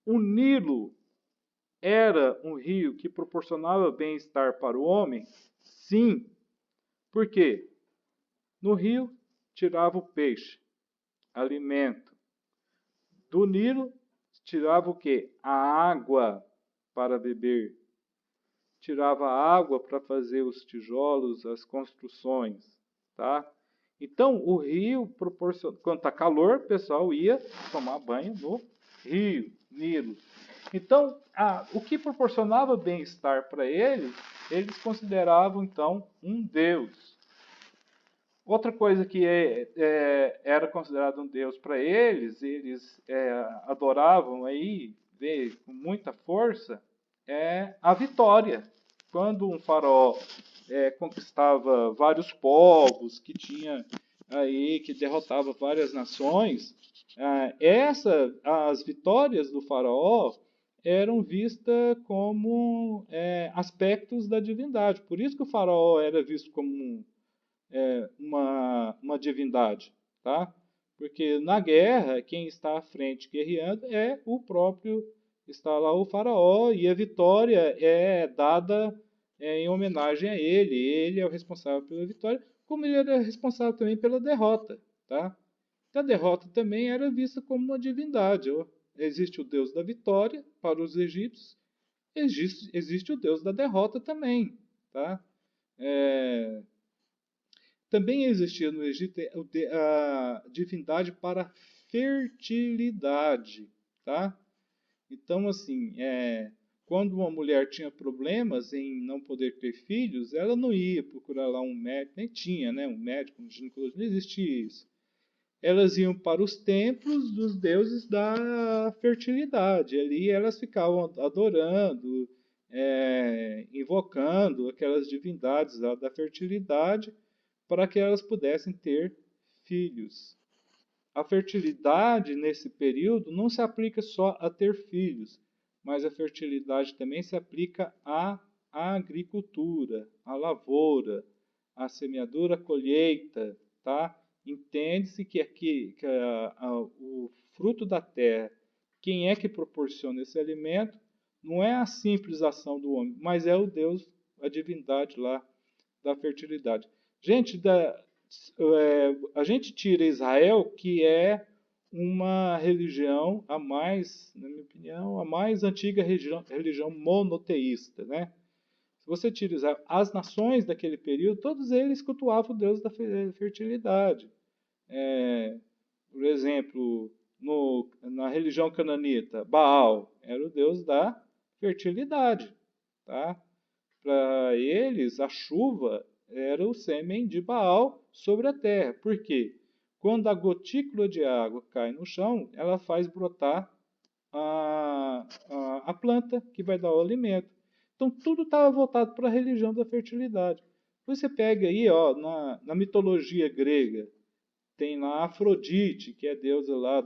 O Nilo era um rio que proporcionava bem-estar para o homem? Sim. Por quê? No rio tirava o peixe, alimento. Do Nilo tirava o quê? A água para beber. Tirava a água para fazer os tijolos, as construções. Tá? Então, o rio quando está calor, o pessoal ia tomar banho no rio Nilo. Então, o que proporcionava bem-estar para eles, eles consideravam, então, um deus. Outra coisa que era considerado um deus para eles, eles adoravam aí, com muita força, é a vitória. Quando um faraó conquistava vários povos, que derrotava várias nações, as vitórias do faraó eram vistas como aspectos da divindade. Por isso que o faraó era visto como uma divindade, tá? Porque na guerra, quem está à frente guerreando é o próprio, está lá o faraó, e a vitória é dada em homenagem a ele. Ele é o responsável pela vitória, como ele era responsável também pela derrota, tá? A derrota também era vista como uma divindade. Existe o deus da vitória para os egípcios, existe o deus da derrota também, tá? Também existia no Egito a divindade para fertilidade, tá? Então, assim, quando uma mulher tinha problemas em não poder ter filhos, ela não ia procurar lá um médico, nem tinha, né, um médico, um ginecologista, não existia isso. Elas iam para os templos dos deuses da fertilidade. Ali elas ficavam adorando, invocando aquelas divindades da fertilidade, para que elas pudessem ter filhos. A fertilidade, nesse período, não se aplica só a ter filhos, mas a fertilidade também se aplica à agricultura, à lavoura, à semeadura, à colheita, tá? Entende-se que o fruto da terra, quem é que proporciona esse alimento, não é a simples ação do homem, mas é o Deus, a divindade lá da fertilidade. Gente, a gente tira Israel, que é uma religião, a mais, na minha opinião, a mais antiga religião monoteísta, né? Se você tira Israel, as nações daquele período, todos eles cultuavam o Deus da fertilidade. Por exemplo, na religião cananita, Baal era o Deus da fertilidade, tá? Para eles, a chuva era o sêmen de Baal sobre a terra. Por quê? Quando a gotícula de água cai no chão, ela faz brotar a planta que vai dar o alimento. Então, tudo estava voltado para a religião da fertilidade. Você pega aí, ó, na mitologia grega, tem lá a Afrodite, que é a deusa lá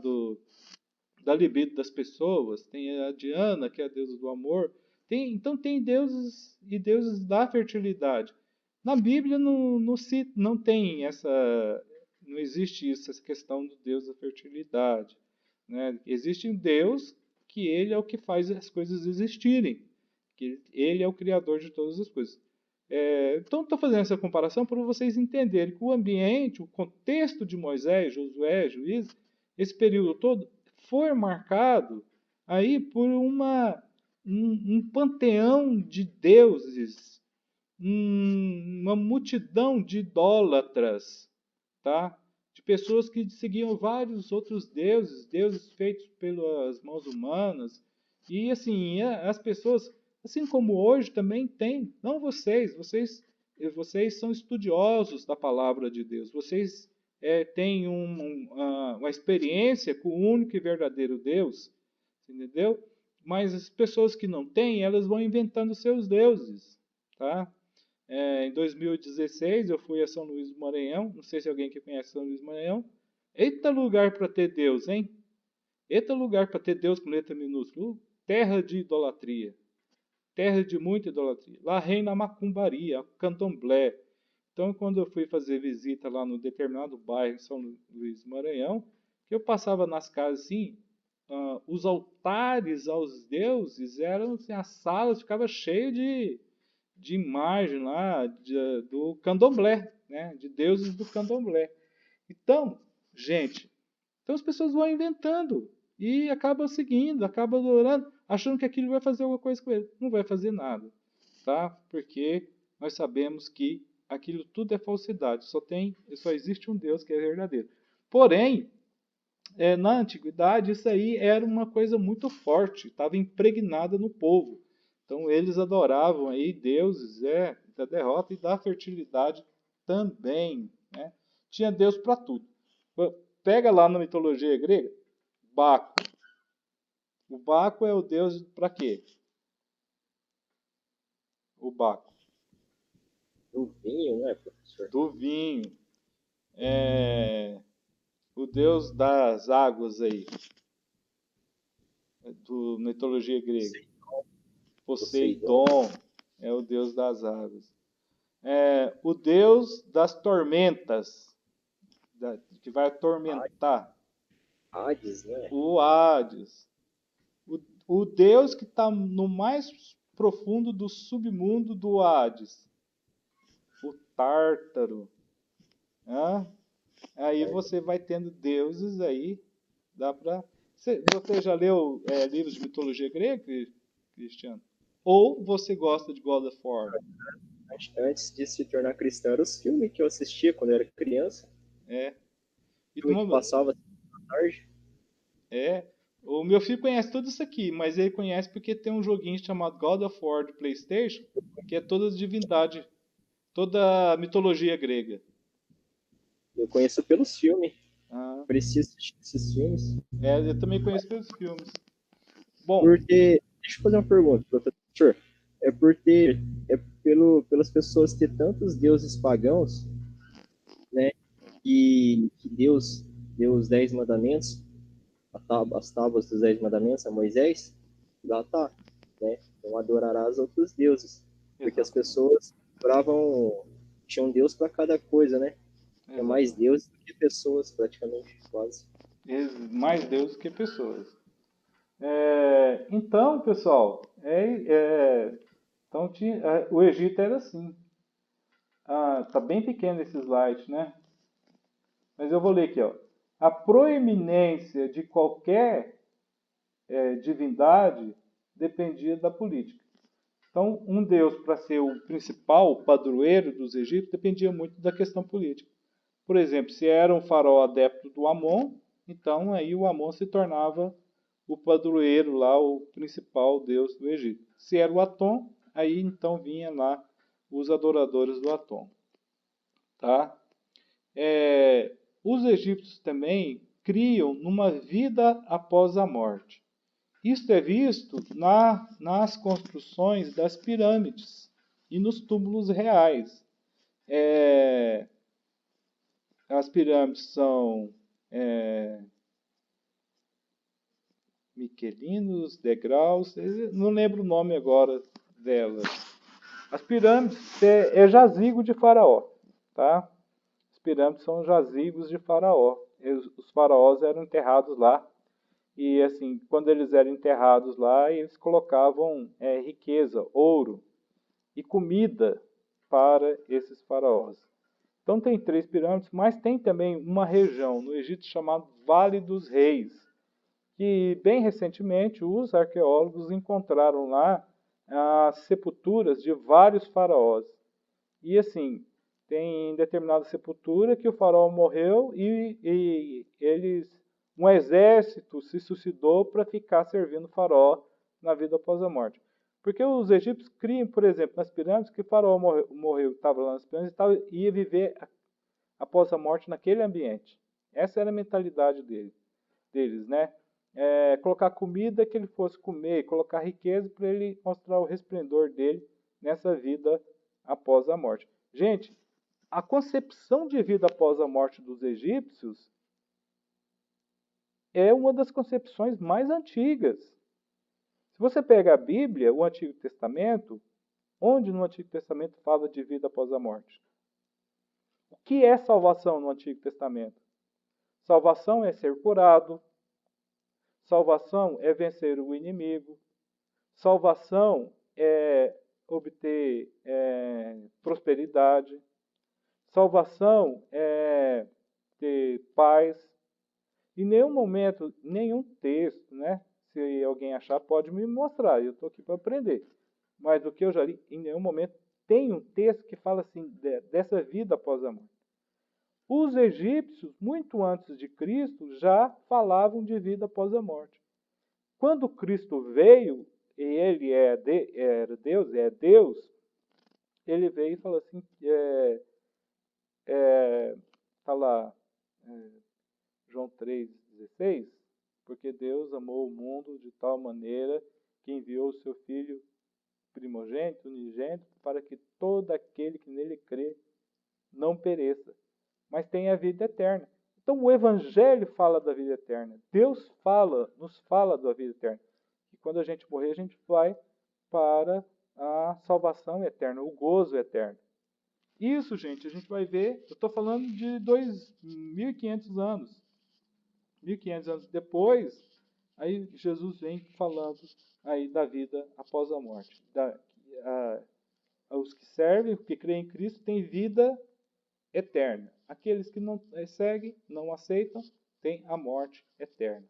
da libido das pessoas, tem a Diana, que é a deusa do amor. Então tem deuses e deuses da fertilidade. Na Bíblia não tem não existe essa questão do Deus da fertilidade, né? Existe um Deus que ele é o que faz as coisas existirem, que ele é o criador de todas as coisas. Então estou fazendo essa comparação para vocês entenderem que o ambiente, o contexto de Moisés, Josué, Juízes, esse período todo foi marcado aí por um panteão de deuses, uma multidão de idólatras, tá? De pessoas que seguiam vários outros deuses feitos pelas mãos humanas. E assim, as pessoas, assim como hoje também tem, não vocês são estudiosos da palavra de Deus, vocês têm uma experiência com o único e verdadeiro Deus, entendeu? Mas as pessoas que não têm, elas vão inventando seus deuses, tá? Em 2016 eu fui a São Luís do Maranhão, não sei se alguém que conhece São Luís do Maranhão. Eita lugar para ter Deus, hein? Eita lugar para ter Deus com letra minúscula. Terra de idolatria. Terra de muita idolatria. Lá reina a macumbaria, a candomblé. Então, quando eu fui fazer visita lá no determinado bairro em São Luís do Maranhão, que eu passava nas casas assim, os altares aos deuses eram assim, as salas ficavam cheias de imagem lá do candomblé, né? De deuses do candomblé. Então, gente, então as pessoas vão inventando e acabam seguindo, acabam adorando, achando que aquilo vai fazer alguma coisa com ele. Não vai fazer nada, tá? Porque nós sabemos que aquilo tudo é falsidade. Só existe um Deus que é verdadeiro. Porém, na antiguidade, isso aí era uma coisa muito forte, estava impregnada no povo. Então, eles adoravam aí deuses da derrota e da fertilidade também, né? Tinha Deus para tudo. Pega lá na mitologia grega, Baco. O Baco é o deus para quê? O Baco. Do vinho, né, professor? Do vinho. O deus das águas aí, do mitologia grega. Poseidon é o deus das águas. O deus das tormentas, que vai atormentar. Hades, né? O Hades. O deus que está no mais profundo do submundo do Hades. O Tártaro. Aí você vai tendo deuses aí. Dá para. Você já leu livros de mitologia grega, Cristiano? Ou você gosta de God of War? Antes de se tornar cristão, eram os filmes que eu assistia quando eu era criança. E Filme que passava à tarde. O meu filho conhece tudo isso aqui, mas ele conhece porque tem um joguinho chamado God of War de PlayStation, que é toda divindade, toda a mitologia grega. Eu conheço pelos filmes. Preciso assistir esses filmes. Eu também conheço pelos filmes. Bom, porque, deixa eu fazer uma pergunta, professor. Pelas pessoas ter tantos deuses pagãos, né? Que Deus deu os 10 mandamentos, as tábuas dos 10 mandamentos a Moisés, lá tá, né? Não adorarás outros deuses. Porque as pessoas tinham um Deus para cada coisa, né? É mais Deus do que pessoas, praticamente, quase. Mais Deus do que pessoas. Então, pessoal, então o Egito era assim. Tá bem pequeno esse slide, né? Mas eu vou ler aqui, ó. A proeminência de qualquer divindade dependia da política. Então, um deus, para ser o principal padroeiro dos egípcios, dependia muito da questão política. Por exemplo, se era um faraó adepto do Amon, então aí o Amon se tornava o padroeiro lá, o principal deus do Egito. Se era o Atom, aí então vinha lá os adoradores do Atom. Tá? Os egípcios também criam numa vida após a morte. Isto é visto nas construções das pirâmides e nos túmulos reais. As pirâmides são miquelinos, degraus, não lembro o nome agora delas. As pirâmides é jazigo de faraó, tá? As pirâmides são jazigos de faraó. Os faraós eram enterrados lá. E assim, quando eles eram enterrados lá, eles colocavam riqueza, ouro e comida para esses faraós. Então tem 3 pirâmides, mas tem também uma região no Egito chamada Vale dos Reis, que bem recentemente os arqueólogos encontraram lá as sepulturas de vários faraós. E assim, tem determinada sepultura que o faraó morreu e um exército se suicidou para ficar servindo o faraó na vida após a morte. Porque os egípcios criam, por exemplo, nas pirâmides, que o faraó morreu, estava lá nas pirâmides, ia viver após a morte naquele ambiente. Essa era a mentalidade deles, né? Colocar comida que ele fosse comer, colocar riqueza para ele mostrar o resplendor dele nessa vida após a morte. Gente, a concepção de vida após a morte dos egípcios é uma das concepções mais antigas. Se você pega a Bíblia, o Antigo Testamento, onde no Antigo Testamento fala de vida após a morte? O que é salvação no Antigo Testamento? Salvação é ser curado. Salvação é vencer o inimigo. Salvação é obter prosperidade. Salvação é ter paz. Em nenhum momento, nenhum texto, né? Se alguém achar, pode me mostrar. Eu estou aqui para aprender. Mas o que eu já li, em nenhum momento tem um texto que fala assim, dessa vida após a morte. Os egípcios, muito antes de Cristo, já falavam de vida após a morte. Quando Cristo veio, e ele era Deus, é Deus, ele veio e falou assim, está lá, João 3,16, porque Deus amou o mundo de tal maneira que enviou o seu Filho primogênito, unigênito, para que todo aquele que nele crê não pereça, mas tenha a vida eterna. Então o Evangelho fala da vida eterna. Deus nos fala da vida eterna. E quando a gente morrer, a gente vai para a salvação eterna, o gozo eterno. Isso, gente, a gente vai ver, eu estou falando de 2.500 anos. 1.500 anos depois, aí Jesus vem falando aí da vida após a morte. Os que servem, que creem em Cristo, têm vida eterna. Aqueles que não seguem, não aceitam, têm a morte eterna.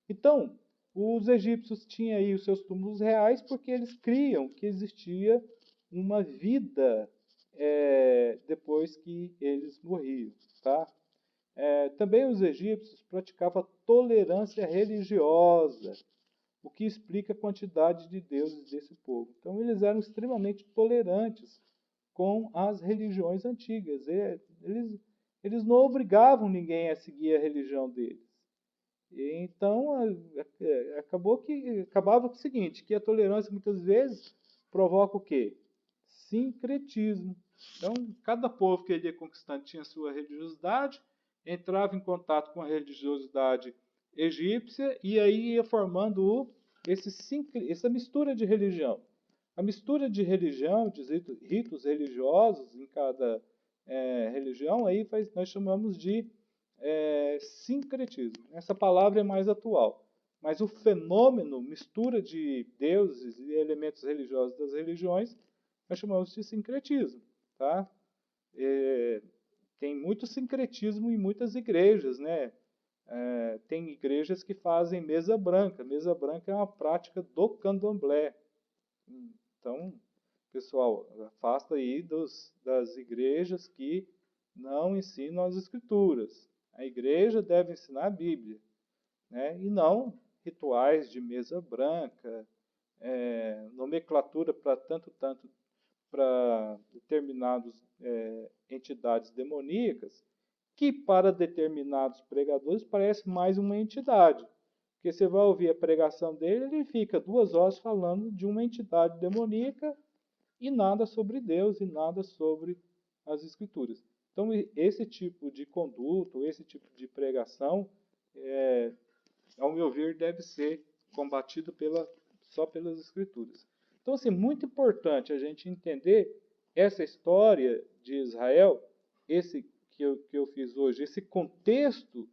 Então, os egípcios tinham aí os seus túmulos reais porque eles criam que existia uma vida depois que eles morriam. Tá? Também os egípcios praticavam tolerância religiosa, o que explica a quantidade de deuses desse povo. Então, eles eram extremamente tolerantes com as religiões antigas. Eles não obrigavam ninguém a seguir a religião deles. Então, acabava com o seguinte, que a tolerância muitas vezes provoca o quê? Sincretismo. Então, cada povo que ele ia conquistando tinha sua religiosidade, entrava em contato com a religiosidade egípcia e aí ia formando essa mistura de religião. A mistura de religião, de ritos religiosos em cada religião, aí nós chamamos de sincretismo. Essa palavra é mais atual. Mas o fenômeno, mistura de deuses e elementos religiosos das religiões, nós chamamos de sincretismo. Tá? Tem muito sincretismo em muitas igrejas, né? Tem igrejas que fazem mesa branca. Mesa branca é uma prática do candomblé. Então, pessoal, afasta aí das igrejas que não ensinam as escrituras. A igreja deve ensinar a Bíblia, né? E não rituais de mesa branca, nomenclatura para para determinadas entidades demoníacas, que para determinados pregadores parece mais uma entidade. Porque você vai ouvir a pregação dele, ele fica 2 horas falando de uma entidade demoníaca e nada sobre Deus e nada sobre as Escrituras. Então, esse tipo de conduta, esse tipo de pregação, ao meu ver, deve ser combatido só pelas Escrituras. Então, assim, muito importante a gente entender essa história de Israel, esse que eu fiz hoje, esse contexto,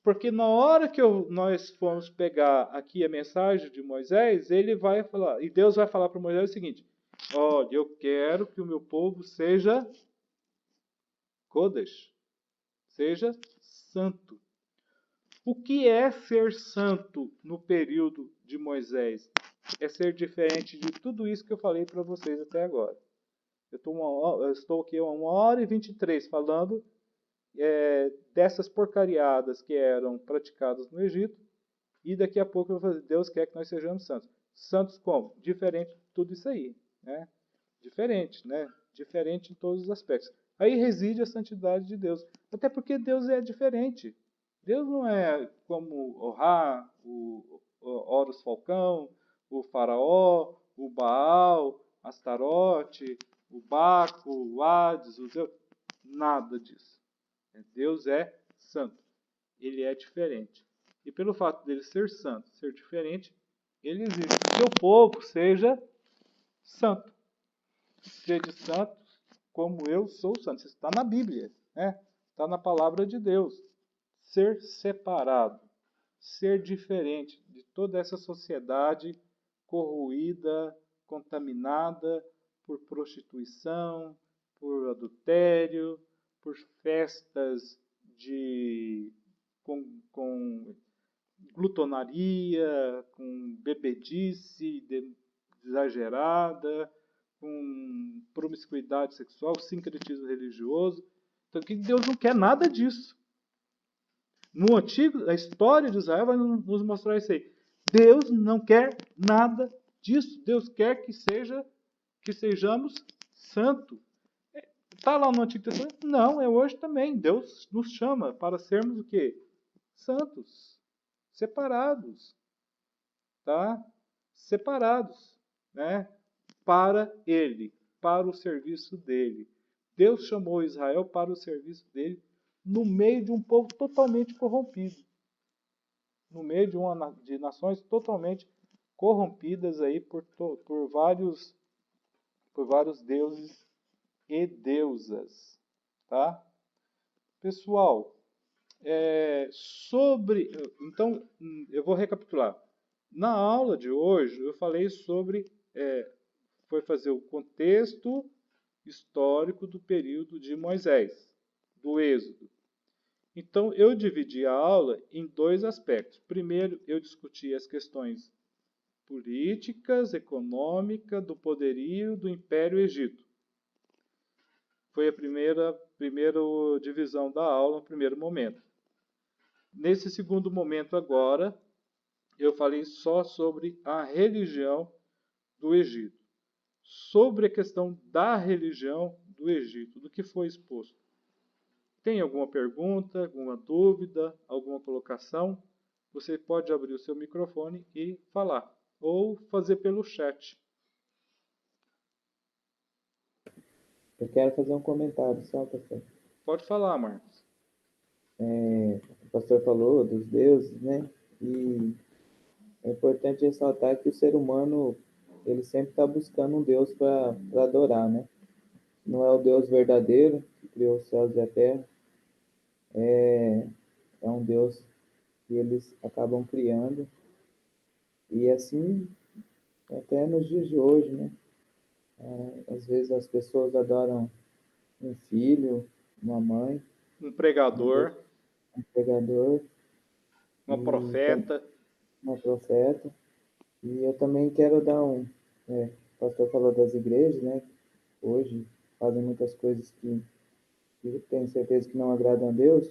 porque na hora que nós formos pegar aqui a mensagem de Moisés, ele vai falar, e Deus vai falar para Moisés o seguinte: olha, eu quero que o meu povo seja Kodesh, seja santo. O que é ser santo no período de Moisés? É ser diferente de tudo isso que eu falei para vocês até agora. Eu estou aqui 1h23 falando dessas porcariadas que eram praticadas no Egito, e daqui a pouco eu vou fazer, Deus quer que nós sejamos santos. Santos como? Diferente de tudo isso aí. Né? Diferente, né? Diferente em todos os aspectos. Aí reside a santidade de Deus. Até porque Deus é diferente. Deus não é como o Ra, o Horus Falcão, o Faraó, o Baal, Astarote, o Baco, o Hades, o Zeus. Nada disso. Deus é santo. Ele é diferente. E pelo fato dele ser santo, ser diferente, ele exige que o seu povo seja santo. Sede santos como eu sou santo. Isso está na Bíblia, né? Está na palavra de Deus. Ser separado, ser diferente de toda essa sociedade corroída, contaminada por prostituição, por adultério, por festas com glutonaria, com bebedice exagerada, com promiscuidade sexual, sincretismo religioso. Então, que Deus não quer nada disso. No Antigo, a história de Israel vai nos mostrar isso aí. Deus não quer nada disso. Deus quer que sejamos santos. Está lá no Antigo Testamento? Não, é hoje também. Deus nos chama para sermos o quê? Santos. Separados. Tá? Separados. Né? Para Ele. Para o serviço dEle. Deus chamou Israel para o serviço dEle no meio de um povo totalmente corrompido. No meio de nações totalmente corrompidas aí por vários deuses e deusas. Tá? Pessoal, então, eu vou recapitular. Na aula de hoje, eu falei sobre... foi fazer o contexto histórico do período de Moisés, do Êxodo. Então, eu dividi a aula em 2 aspectos. Primeiro, eu discuti as questões políticas, econômicas, do poderio do Império Egito. Foi a primeira divisão da aula, no primeiro momento. Nesse segundo momento agora, eu falei só sobre a religião do Egito. Sobre a questão da religião do Egito, do que foi exposto. Tem alguma pergunta, alguma dúvida, alguma colocação? Você pode abrir o seu microfone e falar, ou fazer pelo chat. Eu quero fazer um comentário, só, pastor. Pode falar, Marcos. O pastor falou dos deuses, né? E é importante ressaltar que o ser humano, ele sempre está buscando um Deus para adorar, né? Não é o Deus verdadeiro, que criou os céus e a terra. É um Deus que eles acabam criando. E assim, até nos dias de hoje, né? Às vezes as pessoas adoram um filho, uma mãe, Um pregador, um pregador, uma profeta. uma profeta. E eu também quero dar o pastor falou das igrejas, né? Hoje fazem muitas coisas que eu tenho certeza que não agradam a Deus.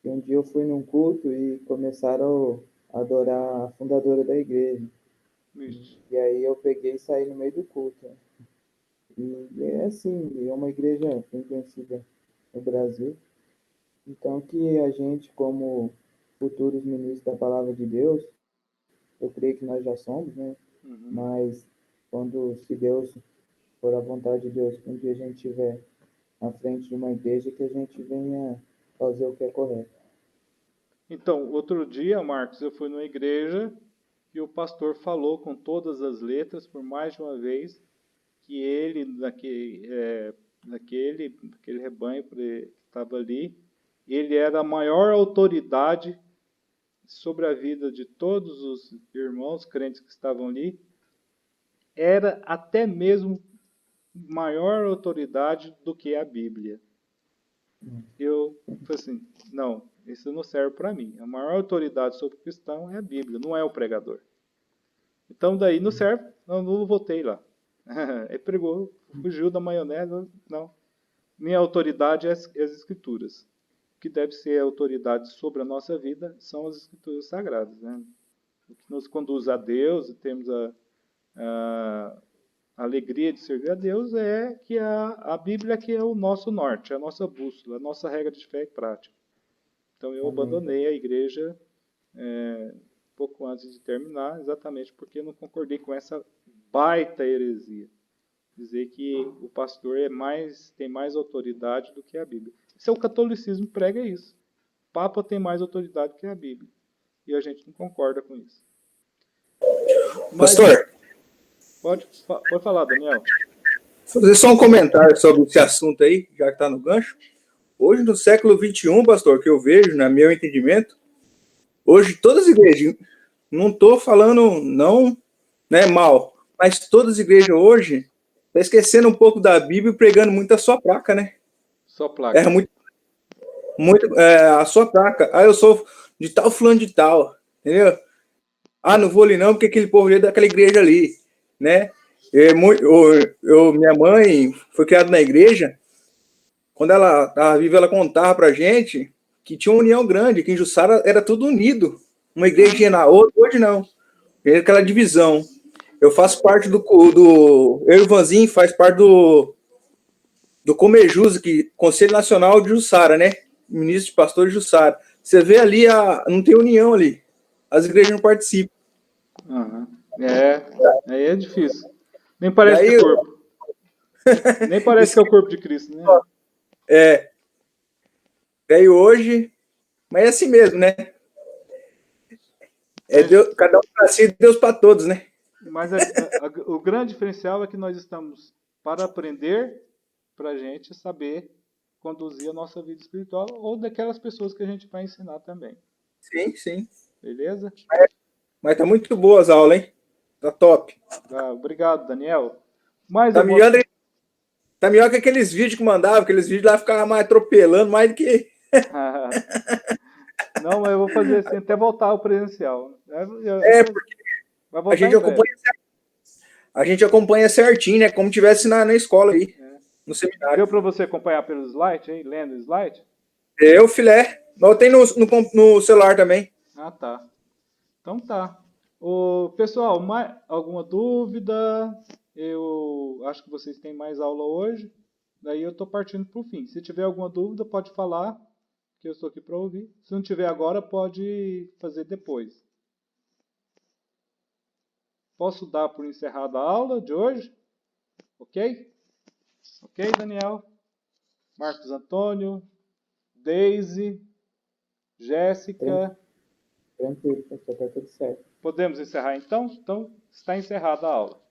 E um dia eu fui num culto e começaram a adorar a fundadora da igreja. Isso. E aí eu peguei e saí no meio do culto. Né? E é assim, é uma igreja bem conhecida no Brasil. Então que a gente, como futuros ministros da palavra de Deus, eu creio que nós já somos, né? Uhum. Mas se Deus for a vontade de Deus, que um dia a gente estiver à frente de uma igreja, que a gente venha fazer o que é correto. Então, outro dia, Marcos, eu fui numa igreja e o pastor falou com todas as letras, por mais de uma vez, que ele, naquele rebanho que estava ali, ele era a maior autoridade sobre a vida de todos os irmãos crentes que estavam ali, era até mesmo maior autoridade do que a Bíblia. Eu falei assim, não, isso não serve para mim. A maior autoridade sobre o cristão é a Bíblia, não é o pregador. Então daí não serve, não voltei lá. Ele pregou, fugiu da maionese, não. Minha autoridade é as Escrituras. O que deve ser a autoridade sobre a nossa vida são as Escrituras Sagradas. Né? O que nos conduz a Deus, e temos a alegria de servir a Deus, é que a Bíblia que é o nosso norte, a nossa bússola, a nossa regra de fé e prática. Então eu abandonei a igreja pouco antes de terminar, exatamente porque eu não concordei com essa baita heresia. Dizer que o pastor tem mais autoridade do que a Bíblia. Isso é o catolicismo, prega isso. O Papa tem mais autoridade que a Bíblia. E a gente não concorda com isso. Pastor, pode falar, Daniel. fazer só um comentário sobre esse assunto aí, já que está no gancho. Hoje, no século XXI, pastor, que eu vejo, no meu entendimento, hoje todas as igrejas, não estou falando não, né, mal, mas todas as igrejas hoje estão esquecendo um pouco da Bíblia e pregando muito a sua placa, né? Sua placa. A sua placa. Ah, eu sou de tal fulano de tal, entendeu? Ah, não vou ali não, porque aquele povo é daquela igreja ali, né? Minha mãe foi criada na igreja. Quando ela estava viva, ela contava pra gente que tinha uma união grande, que em Jussara era tudo unido. Uma igrejinha na outra, hoje não. Tem aquela divisão. Eu faço parte eu e o Vanzinho faz parte do Comejus, que Conselho Nacional de Jussara, né? Ministro de Pastor de Jussara. Você vê ali, não tem união ali. As igrejas não participam. Aham. Aí é difícil. Nem parece que Daí, é corpo. Nem parece que é o corpo de Cristo, né? daí hoje, mas é assim mesmo, né? É Deus, cada um para si, Deus para todos, né? Mas o grande diferencial é que nós estamos para aprender, para a gente saber conduzir a nossa vida espiritual ou daquelas pessoas que a gente vai ensinar também. Sim, sim. Beleza? Mas tá muito boa as aulas, hein? Tá top. Obrigado, Daniel. Mais Tá alguma... melhor que aqueles vídeos que mandava, aqueles vídeos lá ficavam mais atropelando, mais do que. Não, mas eu vou fazer assim até voltar ao presencial. Porque Vai a voltar gente em breve. acompanha certinho, né? Como tivesse na escola aí, no seminário. Deu para você acompanhar pelos slides aí, lendo o slide? Eu, filé. Mas eu tenho no celular também. Ah, tá. Então tá. Pessoal, alguma dúvida? Eu acho que vocês têm mais aula hoje. Daí eu estou partindo para o fim. Se tiver alguma dúvida, pode falar, que eu estou aqui para ouvir. Se não tiver agora, pode fazer depois. Posso dar por encerrada a aula de hoje? Ok? Ok, Daniel? Marcos Antônio, Daisy, Jéssica. Tranquilo, pastor, tá tudo certo. Podemos encerrar então? Então, está encerrada a aula.